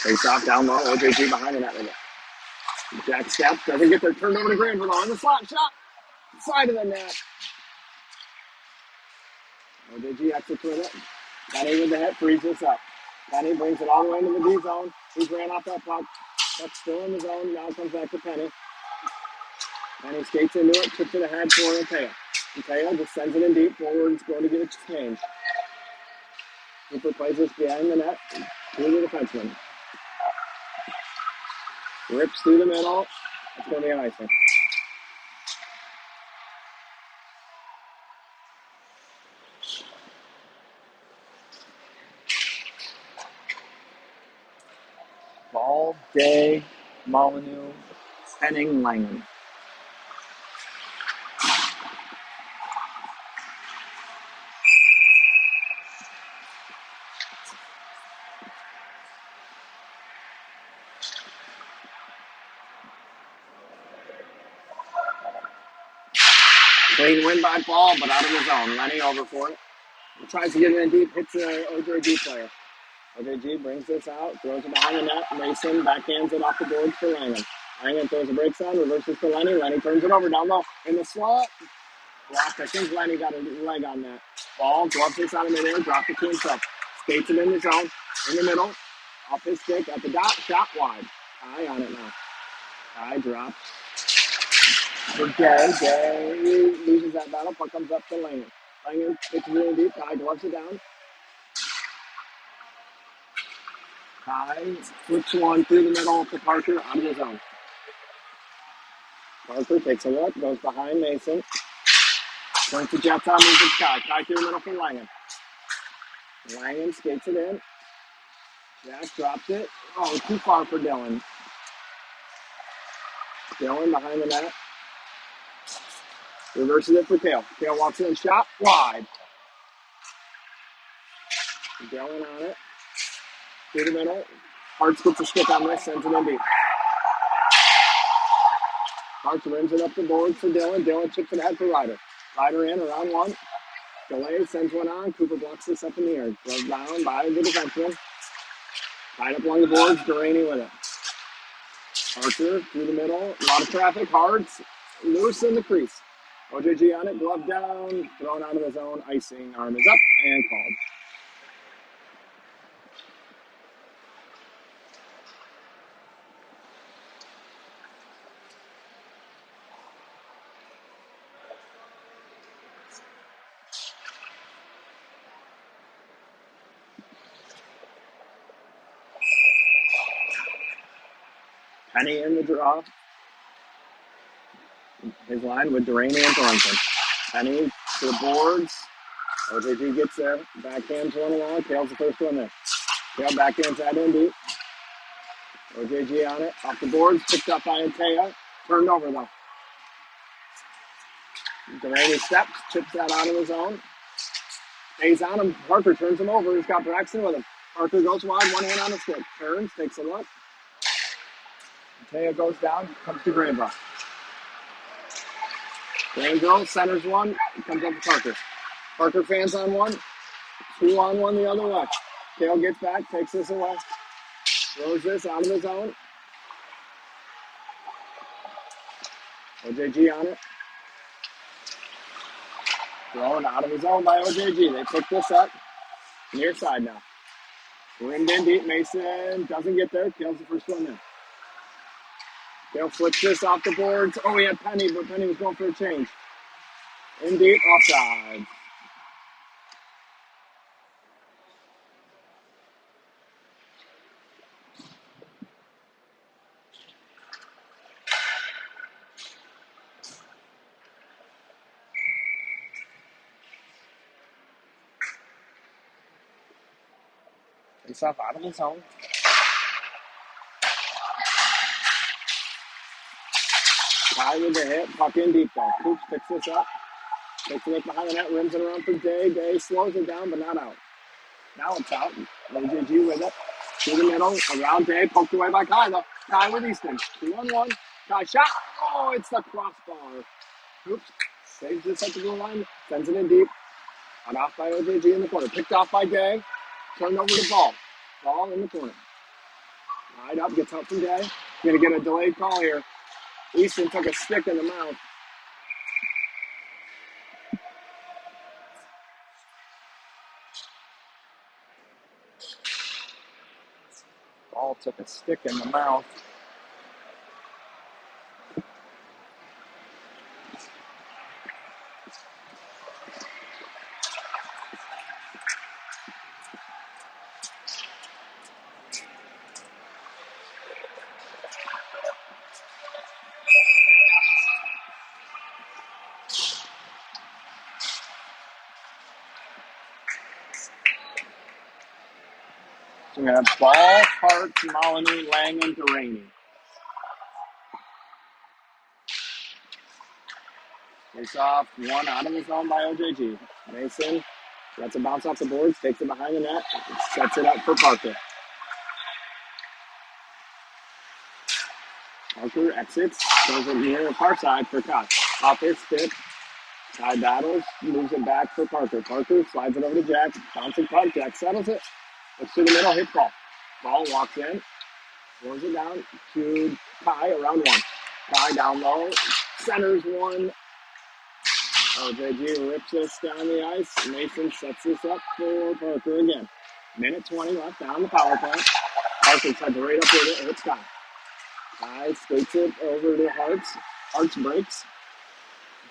Takes off down low. OJG behind the net with it. Jack steps. Doesn't get there. Turned over to Granville on the slot shot. Side of the net. OJG exits with it. Penny with the hit. Frees this up. Penny brings it all the way into the D zone. He's ran off that puck. Puck's still in the zone. Now comes back to Penny. Penny skates into it. Chips it ahead for Mateo. Mateo just sends it in deep. Forward's going to get it changed. Cooper plays this behind the net. Through the defenseman. Rips through the middle. It's going to be an icing. Ball, Day, Molyneux, Henning, Langan. Clean win by Paul, but out of the zone. Lenny over for it. He tries to get it in deep, hits the OJG player. OJG brings this out, throws it behind the net. Mason backhands it off the boards for Langan. Langan throws a break on, reverses to Lenny. Lenny turns it over down low in the slot. Blocked. I think Lenny got a leg on that. Ball, gloves this out of midair, dropped it to himself. Skates it in the zone, in the middle. Off his stick at the dot, shot wide. Tie on it now. Tie drops. For Gay. Gay loses that battle. Puck comes up to Langan. Langan pitches it in deep. Tie gloves it down. Tie flips one through the middle to Parker out of the zone. Parker takes a look, goes behind Mason. Turns to Jets on, moves it Sky. Tie through the middle for Langan. Langan skates it in. Jack drops it. Oh, too far for Dylan. Dylan behind the net. Reverses it for Kale. Kale walks in, shot wide. Dylan on it. Through the middle. Hartz gets a stick on this, sends it in deep. Hartz rims it up the board for Dylan. Dylan chips it ahead for Ryder. Ryder in, around one. Delay, sends one on. Cooper blocks this up in the air. Throws down by the defenseman. Tied up along the boards. Duraney with it. Archer through the middle. A lot of traffic. Hartz loose in the crease. OJG on it. Glove down. Thrown out of the zone. Icing. Arm is up and called. Penny in the draw. His line with Duraney and Thornton. Penny to the boards. OJG gets there. Backhands one along. Tails the first one there. Tail backhands that in deep. OJG on it. Off the boards. Picked up by Antea. Turned over though. Duraney steps. Chips that out of his own. Stays on him. Parker turns him over. He's got Braxton with him. Parker goes wide. One hand on the stick. Turns. Takes a look. Antea goes down. Comes to Granville. Granville centers one. Comes up to Parker. Parker fans on one. 2 on 1 the other way. Kale gets back. Takes this away. Throws this out of the zone. OJG on it. Thrown out of the zone by OJG. They pick this up. Near side now. Rimmed in deep. Mason doesn't get there. Kale's the first one in. Kale flips this off the boards. Oh, he had Penny, but Penny was going for a change. In deep. Offside. Face off out of the zone. Tie with the hit. Puck in deep though. Coops picks this up. Takes a look behind the net. Rims it around for Day. Day slows it down, but not out. Now it's out. OJG with it. through the middle, around Day, poked away by Kai, though. Kai with Easton. 2-on-1. Kai shot. Oh, it's the crossbar. Oops. Saves this at the goal line. Sends it in deep. Cut off by OJG in the corner. Picked off by Day. Turned over the ball. Ball in the corner. Tied up. Gets help from Day. Going to get a delayed call here. Easton took a stick in the mouth. Ball took a stick in the mouth. So we have Ball, Hart, Molyneux, Lang, and Delaney. Face off, one out of the zone by OJG. Mason lets it bounce off the boards, takes it behind the net, sets it up for Parker. Parker exits, goes it near the far side for Kai. Off his stick, Kai battles, moves it back for Parker. Parker slides it over to Jack, bouncing puck, Jack settles it, looks to the middle, hits Ball. Ball walks in, throws it down to Kai around one. Kai down low, centers one. OJG rips this down the ice. Mason sets this up for Parker again. Minute 20 left down the power play. Parker heads right up with it. Hits Kai. Kai skates it over to Hartz. Hartz breaks.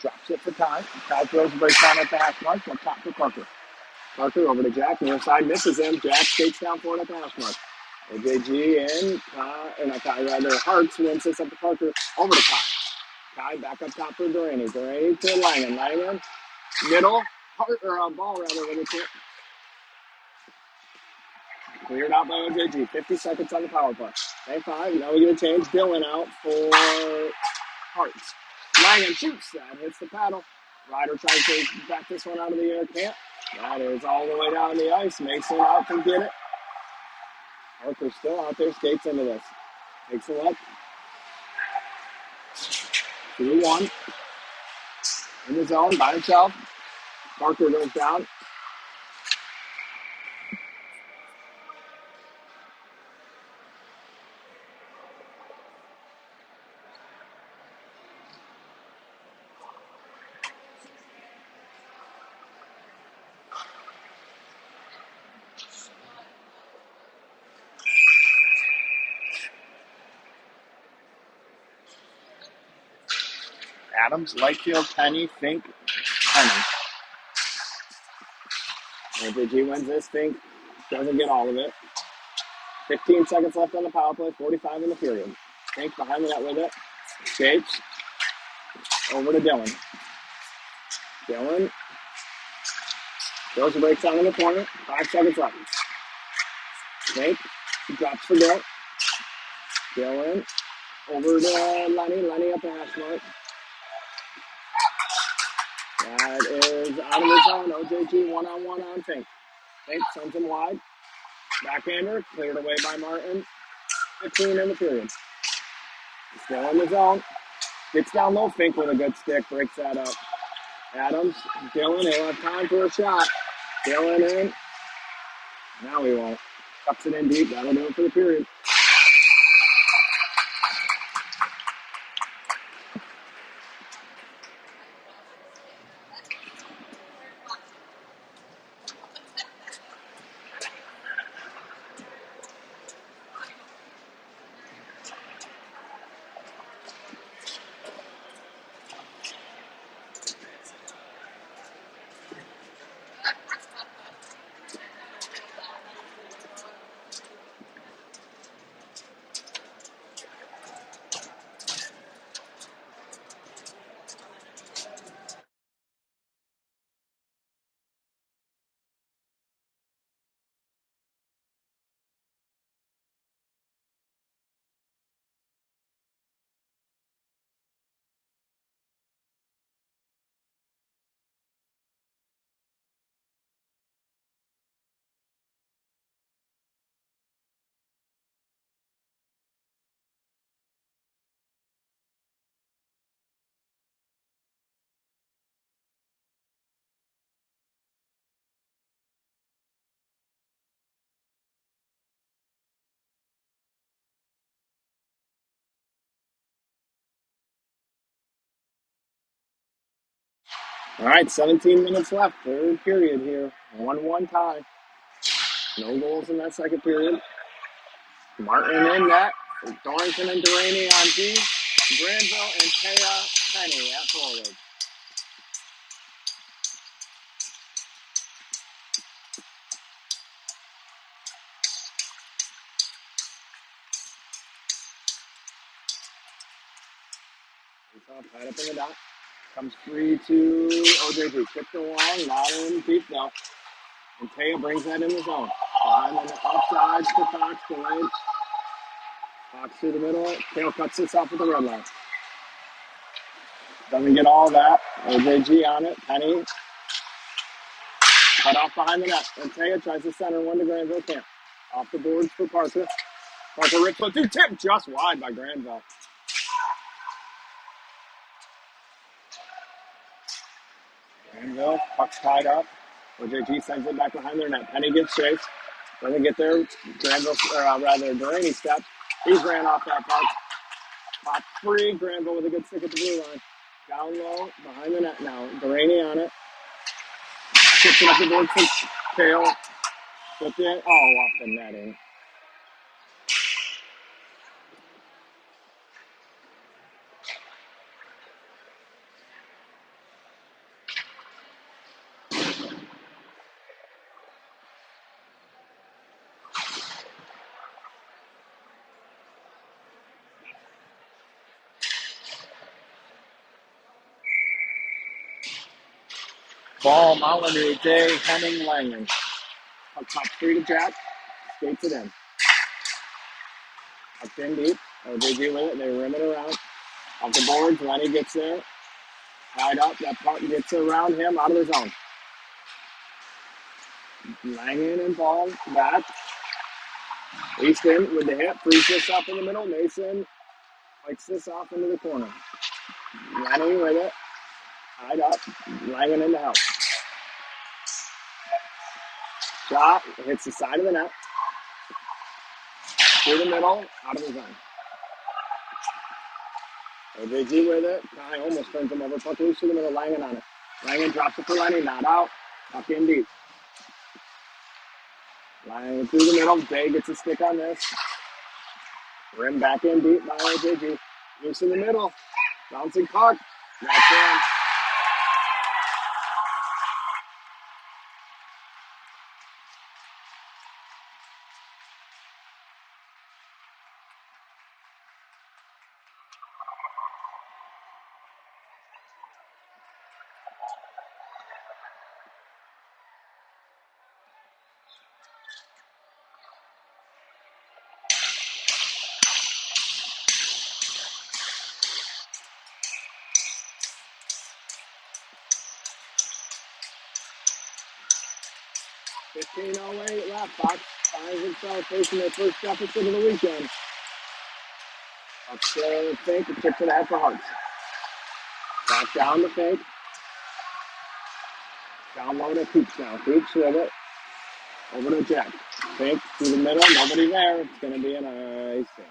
Drops it for Kai. Kai throws the breaks down at the hash mark. Up top for Parker. Parker over to Jack. Near side misses him. Jack skates down for it at the hash mark. OJG and Kai, or not Kai, rather Hartz wins this up to Parker. Over to Kai. Kai back up top for Delaney. Delaney to Langen. Langen. Middle, Ball rather, when it's hit. Cleared out by OJG. 50 seconds on the power play. Hey, 5. Now we get a change. Dylan out for Hartz. Langen shoots. That hits the paddle. Ryder tries to back this one out of the air. Can't. That is all the way down the ice. Mason out to get it. Parker still out there. Skates into this. Takes a look. 2-1. In the zone by himself. Parker goes down. Adams, Lightfield, Penny, Fink, Henry. OJG wins this. Fink doesn't get all of it. 15 seconds left on the power play. 45 in the period. Fink behind the net with it. Escapes. Over to Dylan. Dylan throws the breaks down in the corner. 5 seconds left. Fink drops for Dylan. Dylan over to Lenny. Lenny at the hash mark. That is out of the zone. OJG one-on-one on Fink. Fink sends him wide. Backhander cleared away by Martin. 15 in the period. Still in the zone. Gets down low. Fink with a good stick. Breaks that up. Adams. Dylan. He'll have time for a shot. Dylan in. Now he won't. Tucks it in deep. That'll do it for the period. All right, 17 minutes left, third period here. 1-1 tie. No goals in that second period. Martin in net. Thornton and Delaney on D. Granville and Taya Penny at forward. Tied up in the dot. Comes free to OJG. Kicked along, not in deep though. And Taya brings that in the zone. Behind on the offside to Fox, delayed. Fox through the middle. Tail cuts this off with the red line. Doesn't get all that. OJG on it. Penny cut off behind the net. And Taya tries to center one to Granville. Can't. Off the boards for Parker. Parker rips it through tip just wide by Granville. Granville, puck's tied up. OJG sends it back behind their net. Penny gets chased. Doesn't get there. Granville, or rather, Delaney steps. He's ran off that puck. Pop free. Granville with a good stick at the blue line. Down low, behind the net now. Delaney on it. Kicks it up the board for Tail. Put in. Oh, off the netting. Ball, Molyneux, Day, Henning, Langen. Puck top three to Jack. Skates it in. Up in deep. OJG with it. They rim it around. Off the boards. Lenny gets there. Tied up. That puck gets around him out of the zone. Langen and ball back. Easton with the hit. Frees this up in the middle. Mason fights this off into the corner. Lenny with it. Tied up. Langen in the help. Shot. Hits the side of the net. Through the middle. Out of the zone. OJG with it. Kai almost turns him over. Puck loose to the middle. Langen on it. Langen drops it for Lenny. Not out. Puck in deep. Langen through the middle. Day gets a stick on this. Rim back in deep by OJG. Loose in the middle. Bouncing puck. That's in. .15:08 left. Fox finds himself facing their first deficit of the weekend. Up to Fink. It tips it ahead for Hartz. Back down to Fink. Down low to Coops now. Coops with it. Over to Jack. Fink through the middle. Nobody there. It's going to be an icing.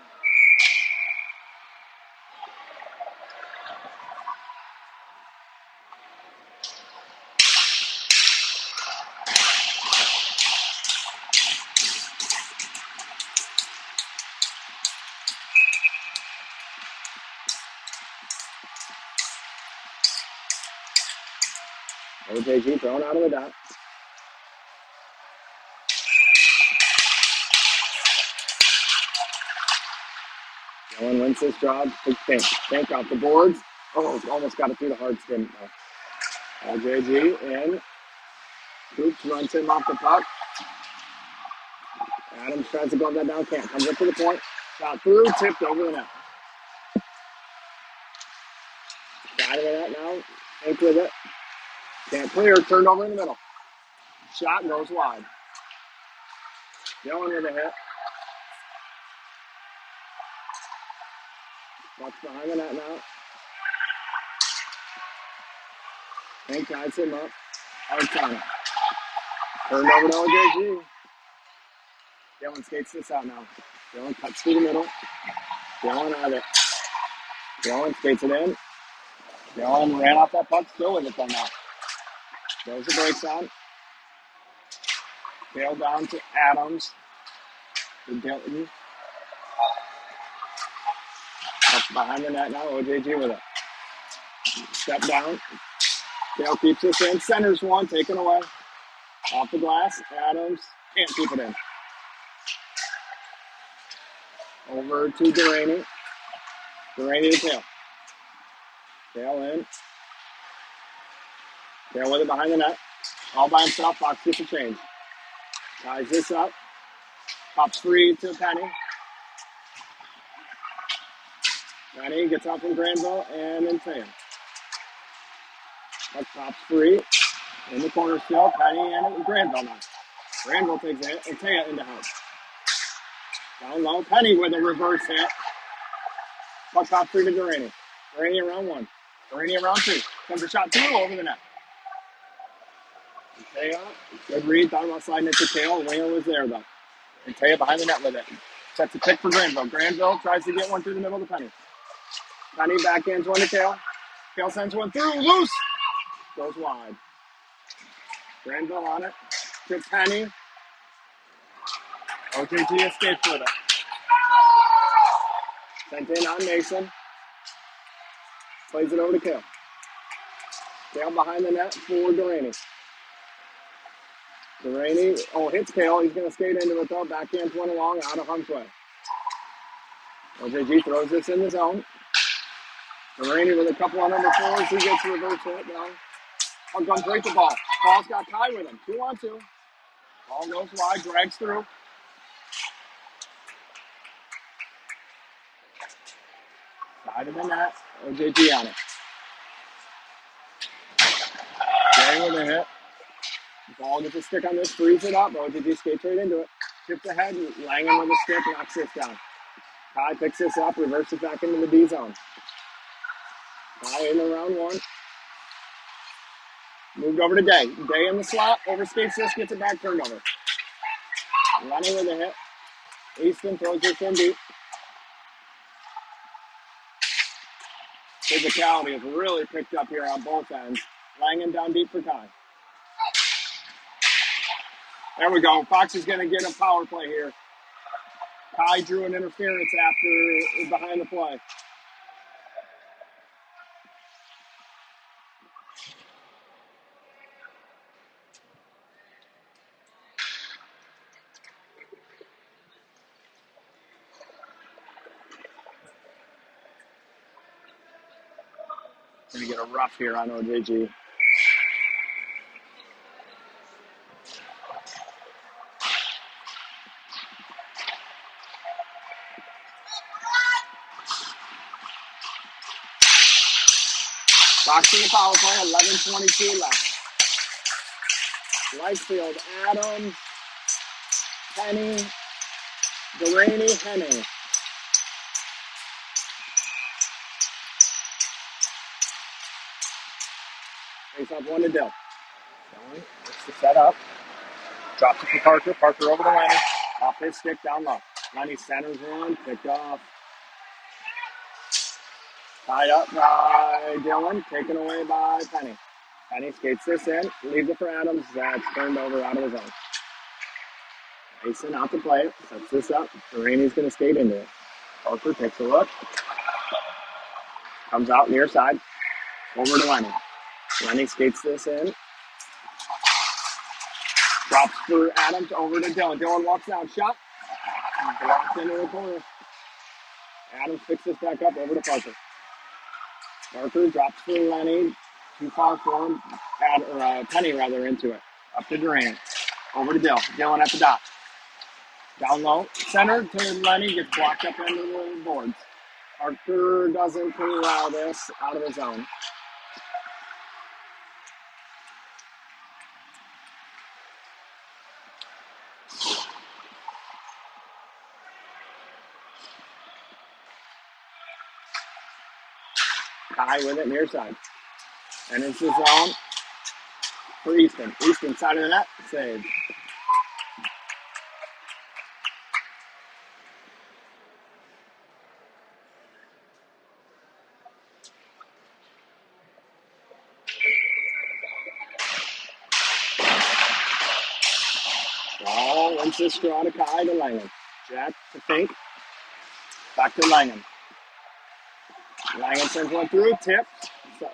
OJG thrown out of the dot. Dylan wins this job. Fink. Fink off the boards. Oh, almost got it through the Hearts, didn't though. OJG in. Coops runs him off the puck. Adams tries to glove that down. Can't. Comes up to the point. Shot through. Tipped over the net. Side of the net now. Fink with it. Can't clear. Turned over in the middle. Shot goes wide. Dylan with a hit. Buck's behind the net now. Fink ties him up. Hart's on it. Turned over to OJG. Dylan skates this out now. Dylan cuts through the middle. Dylan on it. Dylan skates it in. Dylan ran off that puck. Still with it though now. Throws the brakes on. Tail down to Adams. To Denton. Up behind the net now. OJG with it. Step down. Tail keeps this in. Centers one. Taken away. Off the glass. Adams. Can't keep it in. Over to Delaney. Delaney to Tail. Tail in. Tail with it behind the net. All by himself. Fox gets a change. Ties this up. Pops free to Penny. Penny gets out from Granville and then Tail. That pops free. In the corner still. Penny and Granville now. Granville takes it and Taya into help. Down low. Penny with a reverse hit. Puck top free to Durrani. Durrani around one. Durrani around two. Comes a shot through over the net. Taya, good read. Thought about sliding it to Tail. Wayne was there though. And Taya behind the net with it. Sets a pick for Granville. Granville tries to get one through the middle of the Penny. Penny backhands one to Tail. Tail sends one through. Loose. Goes wide. Granville on it. To Penny. OJG escapes with it. Sent in on Mason. Plays it over to Kale. Kale behind the net for Durrani. Durrani, hits Kale. He's going to skate into it though. Backhands one along, out of harm's way. OJG throws this in the zone. Durrani with a couple on number fours. He gets a reverse hit now. Puck comes right the ball. Ball's got Kai with him. 2-on-2. Ball goes wide, drags through. Side of the net. OJG on it. Jay with a hit. Ball gets a stick on this, frees it up. OJG skates right into it. Tips ahead, Langham with a stick, knocks this down. Kai picks this up, reverses back into the D zone. Kai in the round one. Moved over to Day. Day in the slot, overskates this, gets it back, turned over. Lenny with a hit. Easton throws this in deep. Physicality has really picked up here on both ends. Langham down deep for Kai. There we go. Fox is going to get a power play here. Kai drew an interference after behind the play. Going to get a rough here on OJG. Fox in the power play, 11:22 left. Right field, Adams, Penny, Durrani, Henning. Face up one to Dill. It's the setup. Drops it to Parker. Parker over to Lenny. Off his stick down low. Lenny centers one, picked off. Tied up by Dylan, taken away by Penny. Penny skates this in, leaves it for Adams. That's turned over out of his own. Mason out to play it, sets this up. Durrani's going to skate into it. Parker takes a look. Comes out near side. Over to Lenny. Lenny skates this in. Drops for Adams over to Dylan. Dylan walks down, shot. Blocked into the corner. Adams picks this back up over to Parker. Parker drops for Lenny. Too far for him. Penny rather into it. Up to Durrani. Over to Dill. Dylan at the dot. Down low. Center to Lenny. Gets blocked up into the boards. Parker doesn't allow this out of his own. Kai with it near side. And it's the zone for Easton. Easton side of the net. Saved. Gives the straw to Kai to Langham. Jack to Fink. Back to Langham. Langham sends one through. Tip.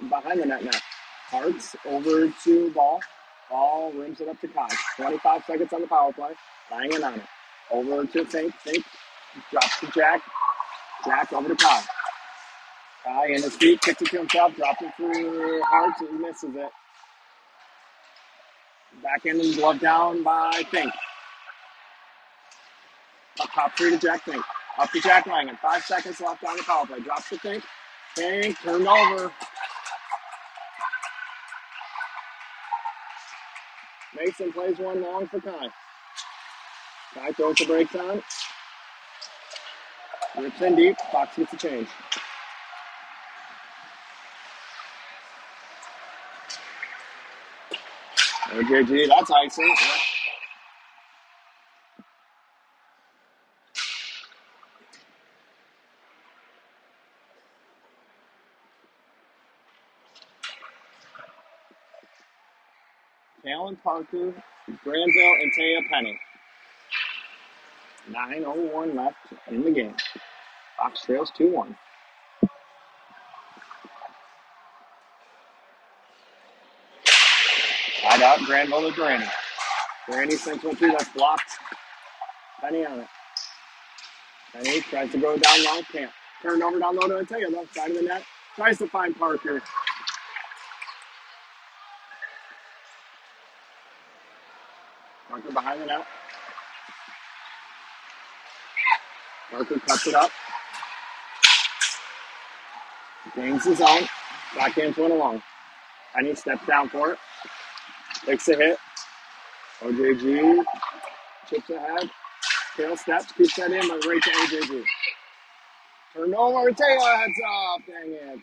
Behind the net now. Hart's over to Ball. Ball rims it up to Kai. 25 seconds on the power play. Langham on it. Over to Fink. Fink drops to Jack. Jack over to Kai. Kai in his feet. Kicks it to himself. Drops it for Hart. He misses it. Back in and glove down by Fink. Top three to Jack Fink. Up to Jack Langham. 5 seconds left on the power play. Drops to Fink. Fink turned over. Mason plays one long for Kai. Kai throws the brakes on. Rips in deep. Fox gets a change. OJG, that's icing. Yep. Callan Parker, Granville, and Taya Penny. 9:01 left in the game. Fox trails 2-1. Side out, Granville to Granny. Granny sends one through, that's blocked. Penny on it. Penny tries to go down low, can't. Turned over down low to Taya, left side of the net. Tries to find Parker. Parker behind the net. Parker cuts it up. Gains his own. Backhands one along. Penny steps down for it. Takes a hit. OJG chips ahead. Tail steps. Keeps that in, but right to OJG. Turned over. Taylor heads off. Dang it.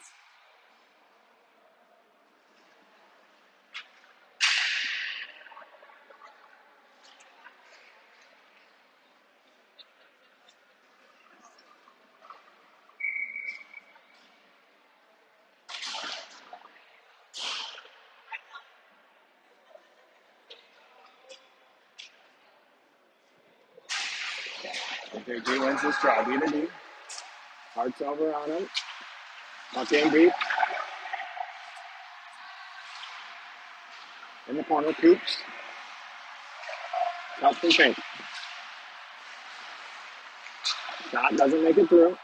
OJG wins this draw. D. Hart's over on him. Tuck in deep. In the corner, Coops. Cut from Fink. Shot doesn't make it through.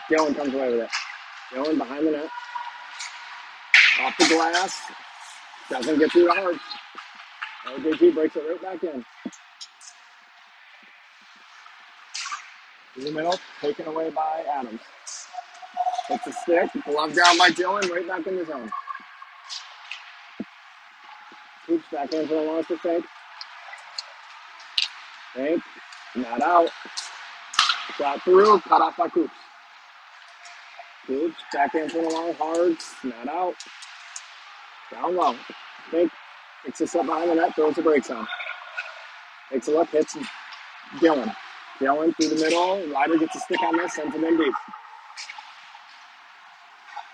Gillen comes away with it. Gillen behind the net. Off the glass. Doesn't get through the Hart. OJG breaks it right back in. In the middle, taken away by Adams. Hits a stick. Glove down by Dillon, right back in the zone. Coops back in for the launch to Fink. Fink, not out. Shot through, cut off by Coops. Coops back in for the long, Hards, not out. Down low. Fink picks this up behind the net, throws the brakes on. Takes a look, hits Dillon. Dillon through the middle. Ryder gets a stick on this, sends him in deep.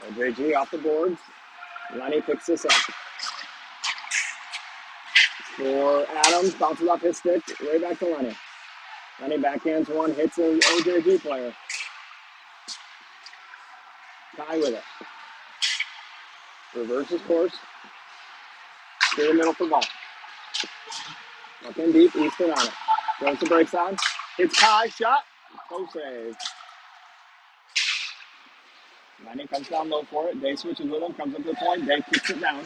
OJG off the boards. Lenny picks this up. For Adams, bounces off his stick, right back to Lenny. Lenny backhands one, hits an OJG player. Kai with it. Reverses course. Through the middle for Ball. Look in deep, Easton on it. Throws the brakes on. Hits Kai, shot. Toe save. Lenny comes down low for it. Day switches with him, comes up to the point. Day kicks it down.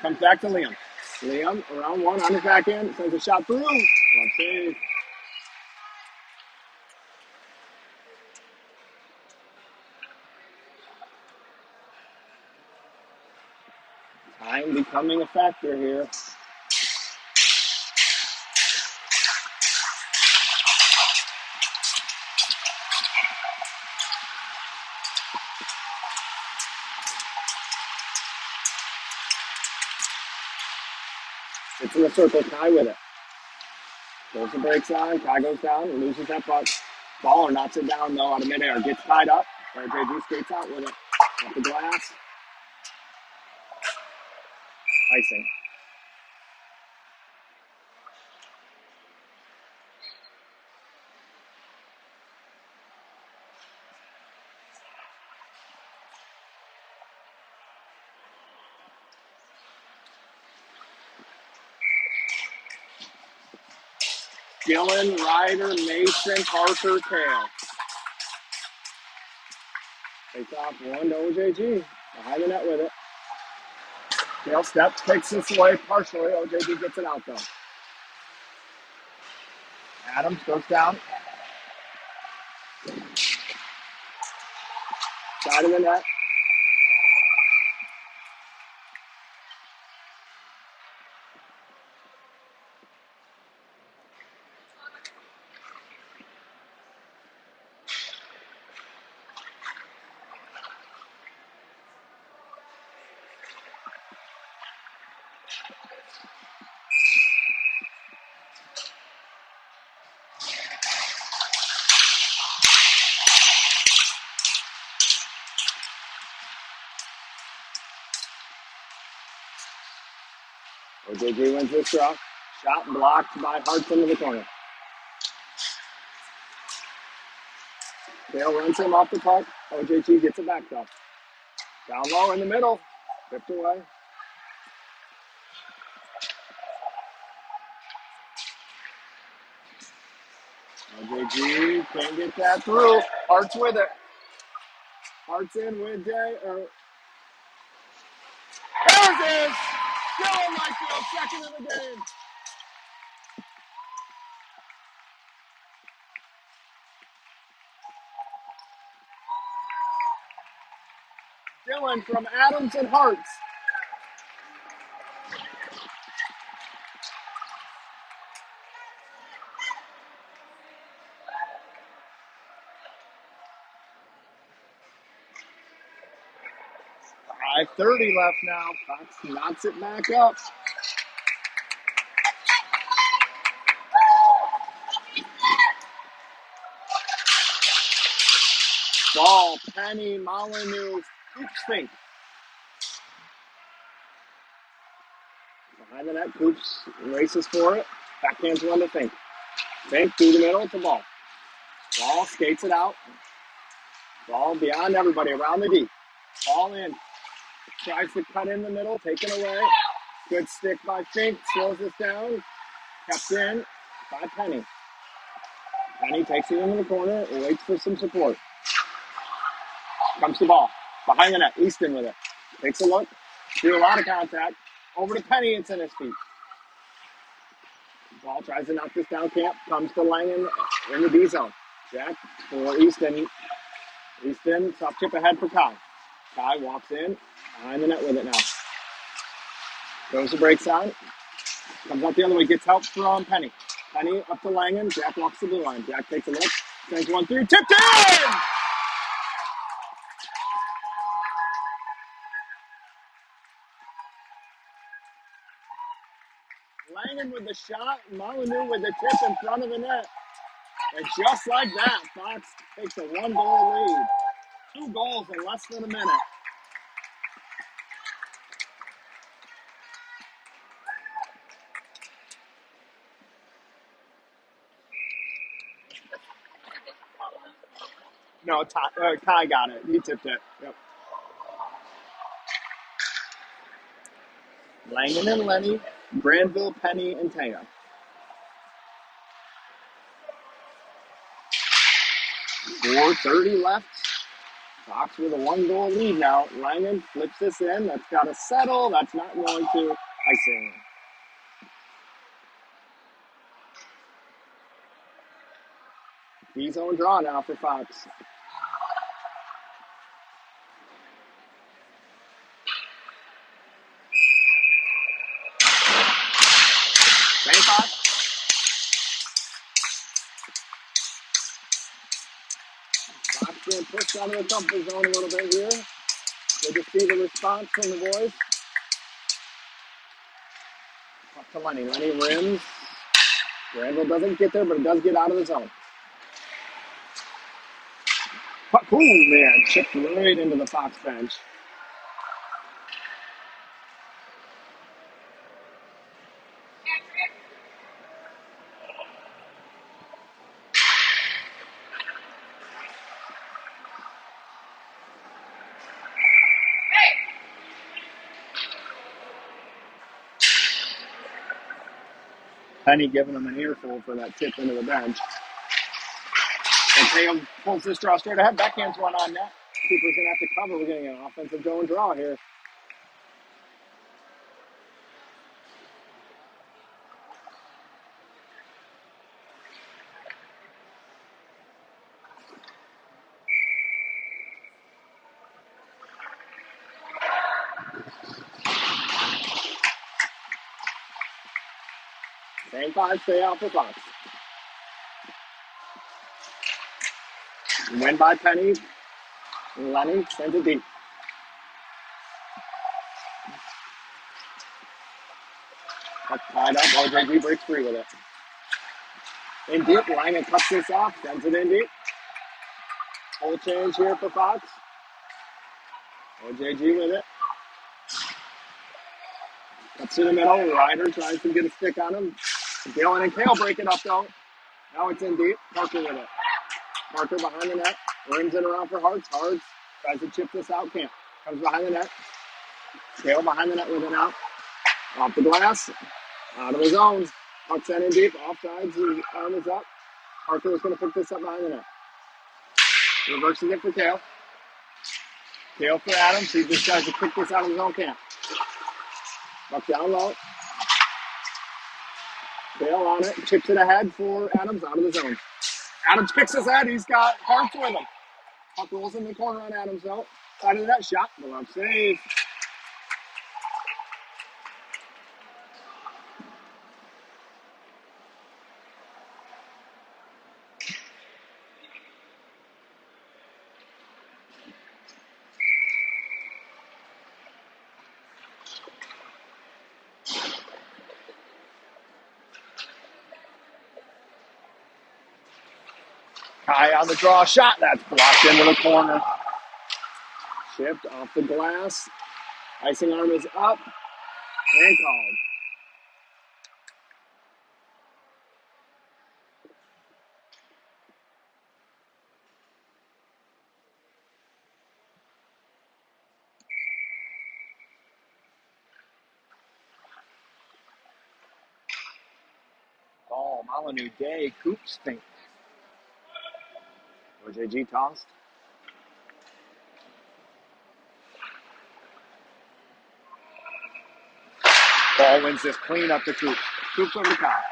Comes back to Liam. Liam, around one, on his back end. Sends a shot through. Love save. Time becoming a factor here. It's in the circle, Kai with it. Throws the brakes on, Kai goes down, loses that puck. Baller knocks it down though out of midair. Gets tied up. RJG skates out with it. Off the glass. Icing. Dylan, Ryder, Mason, Parker, Kale. Takes off one to OJG. Behind the net with it. Kale steps, takes this away partially. OJG gets it out though. Adams goes down. Side of the net. OJG wins this draw. Shot blocked by Hartz into the corner. Kale runs him off the puck. OJG gets it back though. Down low in the middle. Tipped away. OJG can't get that through. Hartz with it. Hartz in with Day. There it is! Dylan Lightfield, second of the game. Dylan from Adams and Hartz. .5:30 left now. Fox knocks it back up. Ball, Penny, Molyneux, Coops Fink. Behind the net, Coops races for it. Backhands one to Fink. Fink through the middle to Ball. Ball skates it out. Ball beyond everybody, around the D. Ball in. Tries to cut in the middle, taken away. Good stick by Fink, slows this down. Kept in by Penny. Penny takes it into the corner, waits for some support. Comes the ball. Behind the net, Easton with it. Takes a look, through a lot of contact. Over to Penny, it's in his feet. Ball tries to knock this down, Camp. Comes to Langen in the D zone. Jack for Easton. Easton, soft chip ahead for Kai. Kai walks in, behind the net with it now. Goes the break side. Comes out the other way, gets help from Penny. Penny up to Langen. Jack walks the blue line. Jack takes a look. Sends one through. Tipped in! Langen with the shot. Molyneux with the tip in front of the net. And just like that, Fox takes a 1-goal lead. 2 goals in less than a minute. No, Kai got it. He tipped it. Yep. Langen and Lenny, Granville, Penny, and Teo. 4:30 left. Fox with a 1-goal lead now. Langen flips this in. That's got to settle. That's not going to. Icing. D-zone draw now for Fox. Same Fox. Fox being pushed out of the comfort zone a little bit here. Good to see the response from the boys. Up to Lenny. Lenny rims. Granville doesn't get there, but it does get out of the zone. Oh, man. Chipped right into the Fox bench. Penny giving him an earful for that tip into the bench. And Tatum pulls this draw straight ahead. Backhand's one on net. Cooper's going to have to cover. We're getting an offensive go and draw here. Same five, stay out for Fox. Win by Penny. Lenny sends it deep. That's tied up. OJG breaks free with it. In deep, Lyman cuts this off, sends it in deep. Full change here for Fox. OJG with it. Cuts to the middle. Ryder tries to get a stick on him. Galen and Kale break it up though. Now it's in deep. Parker with it. Parker behind the net. Rims it around for Hartz. Hartz tries to chip this out. Can't. Comes behind the net. Kale behind the net with it out. Off the glass. Out of the zone. Puck sent in deep. Offsides. His arm is up. Parker is going to pick this up behind the net. Reverses it for Kale. Kale for Adams. He just tries to kick this out of his own camp. Puck down low. Kale on it. Chips it ahead for Adams out of the zone. Adams picks his head. He's got Hartz with him. Puck rolls in the corner on Adams though. Side of that shot. Glove save. Kai on the draw shot. That's blocked into the corner. Chipped off the glass. Icing arm is up and called. Ball, Molyneux, Day, Coops, Pink. OJG tossed. Ball wins this clean up to Coops. Coops over to Kai.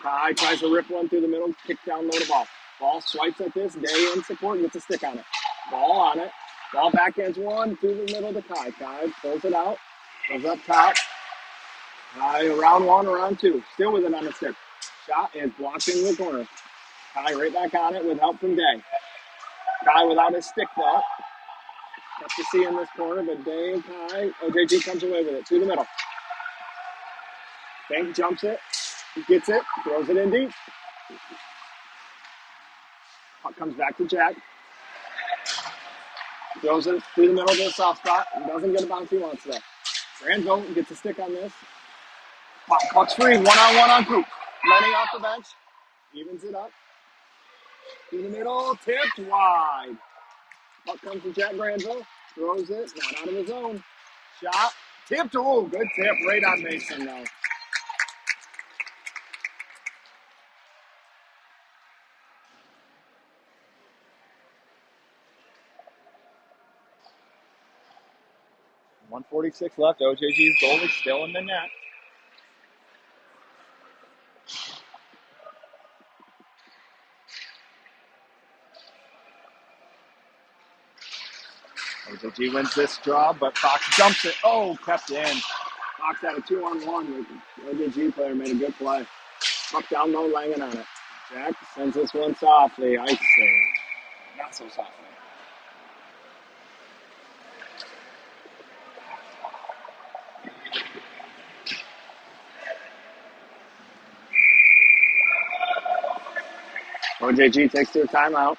Kai tries to rip one through the middle, kick down low to ball. Ball swipes at this, Day in support and gets a stick on it. Ball on it. Ball backhands one through the middle to Kai. Kai pulls it out, goes up top. Kai around one, around two. Still with it on the stick. Shot is blocked into the corner. Kai right back on it with help from Day. Kai without his stick though. Tough to see in this corner, but Day and Kai, OJG comes away with it to the middle. Bank jumps it, gets it, throws it in deep. Puck comes back to Jack. Throws it through the middle to the soft spot and doesn't get a bounce he wants there. Granville gets a stick on this. Puck's free, one-on-one on Coop. Lenny off the bench, evens it up. Through the middle, tipped wide. Puck comes to Jack Granville, throws it, not out of his zone. Shot, tipped, oh, good tip, right on Mason though. .146 left. OJG's goal is still in the net. OJG wins this draw, but Fox jumps it. Oh, kept in. Fox had a 2-on-1. The OJG player made a good play. Up down low, Langan on it. Jack sends this one softly. Icing. Not so softly. OJG takes their timeout.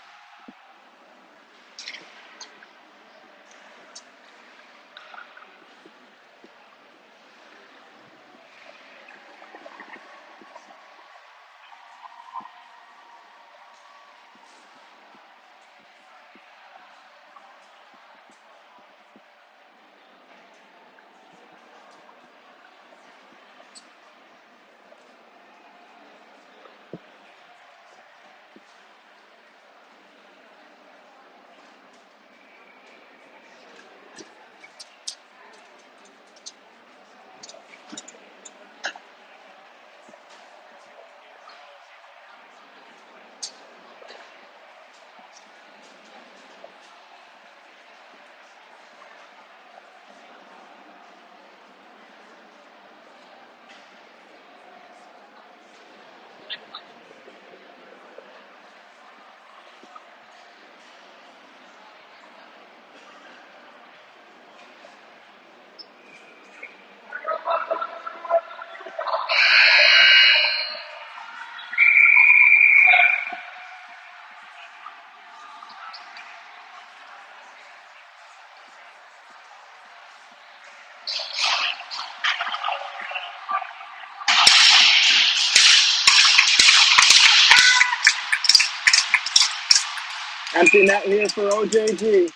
Empty net here for OJG.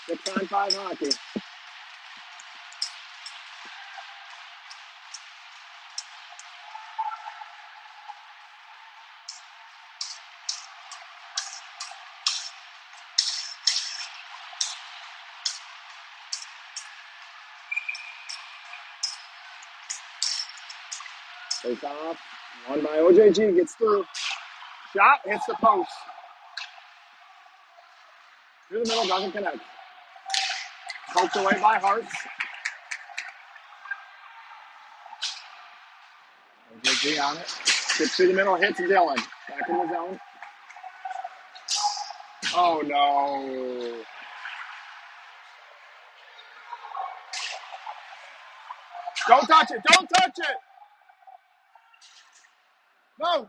6-on-5 hockey. Face off. Won by OJG. Gets through. Shot. Hits the post. Through the middle. Doesn't connect. Poked away by Hartz. OJG on it. Gets through the middle. Hits Dylan. Back in the zone. Oh, no. Don't touch it. Don't touch it. No.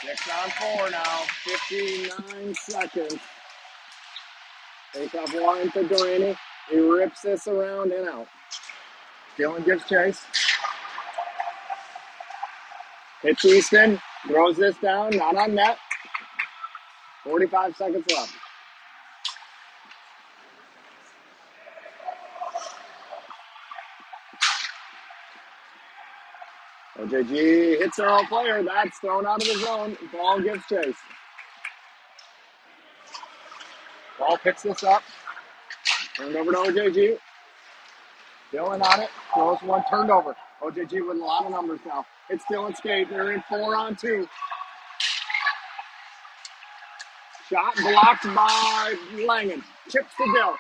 Six on four now. 59 seconds. Face off line to Duraney. He rips this around and out. Dylan gives chase. Hits Easton. Throws this down. Not on net. 45 seconds left. OJG hits their own player. That's thrown out of the zone. Ball gives chase. Ball picks this up. Turned over to OJG. Dylan on it. Throws one. Turned over. OJG with a lot of numbers now. It's Dylan skate. They're in 4-on-2. Shot blocked by Langen. Chips to Dylan.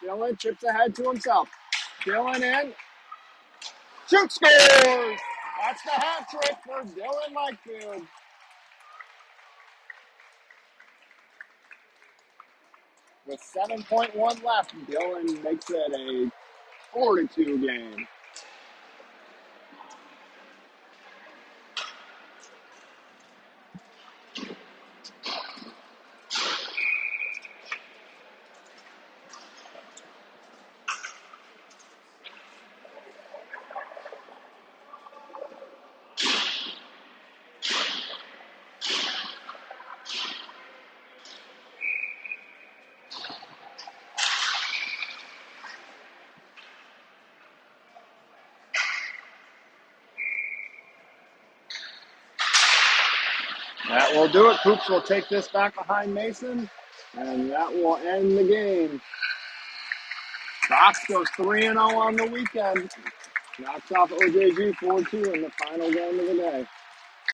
Dylan chips ahead to himself. Dylan in. Shoot, scores! That's the hat trick for Dylan Lakefield. With 7.1 left, Dylan makes it a 4-2 game. That will do it. Coops will take this back behind Mason, and that will end the game. Fox goes 3-0 on the weekend. Knocks off OJG 4-2 in the final game of the day.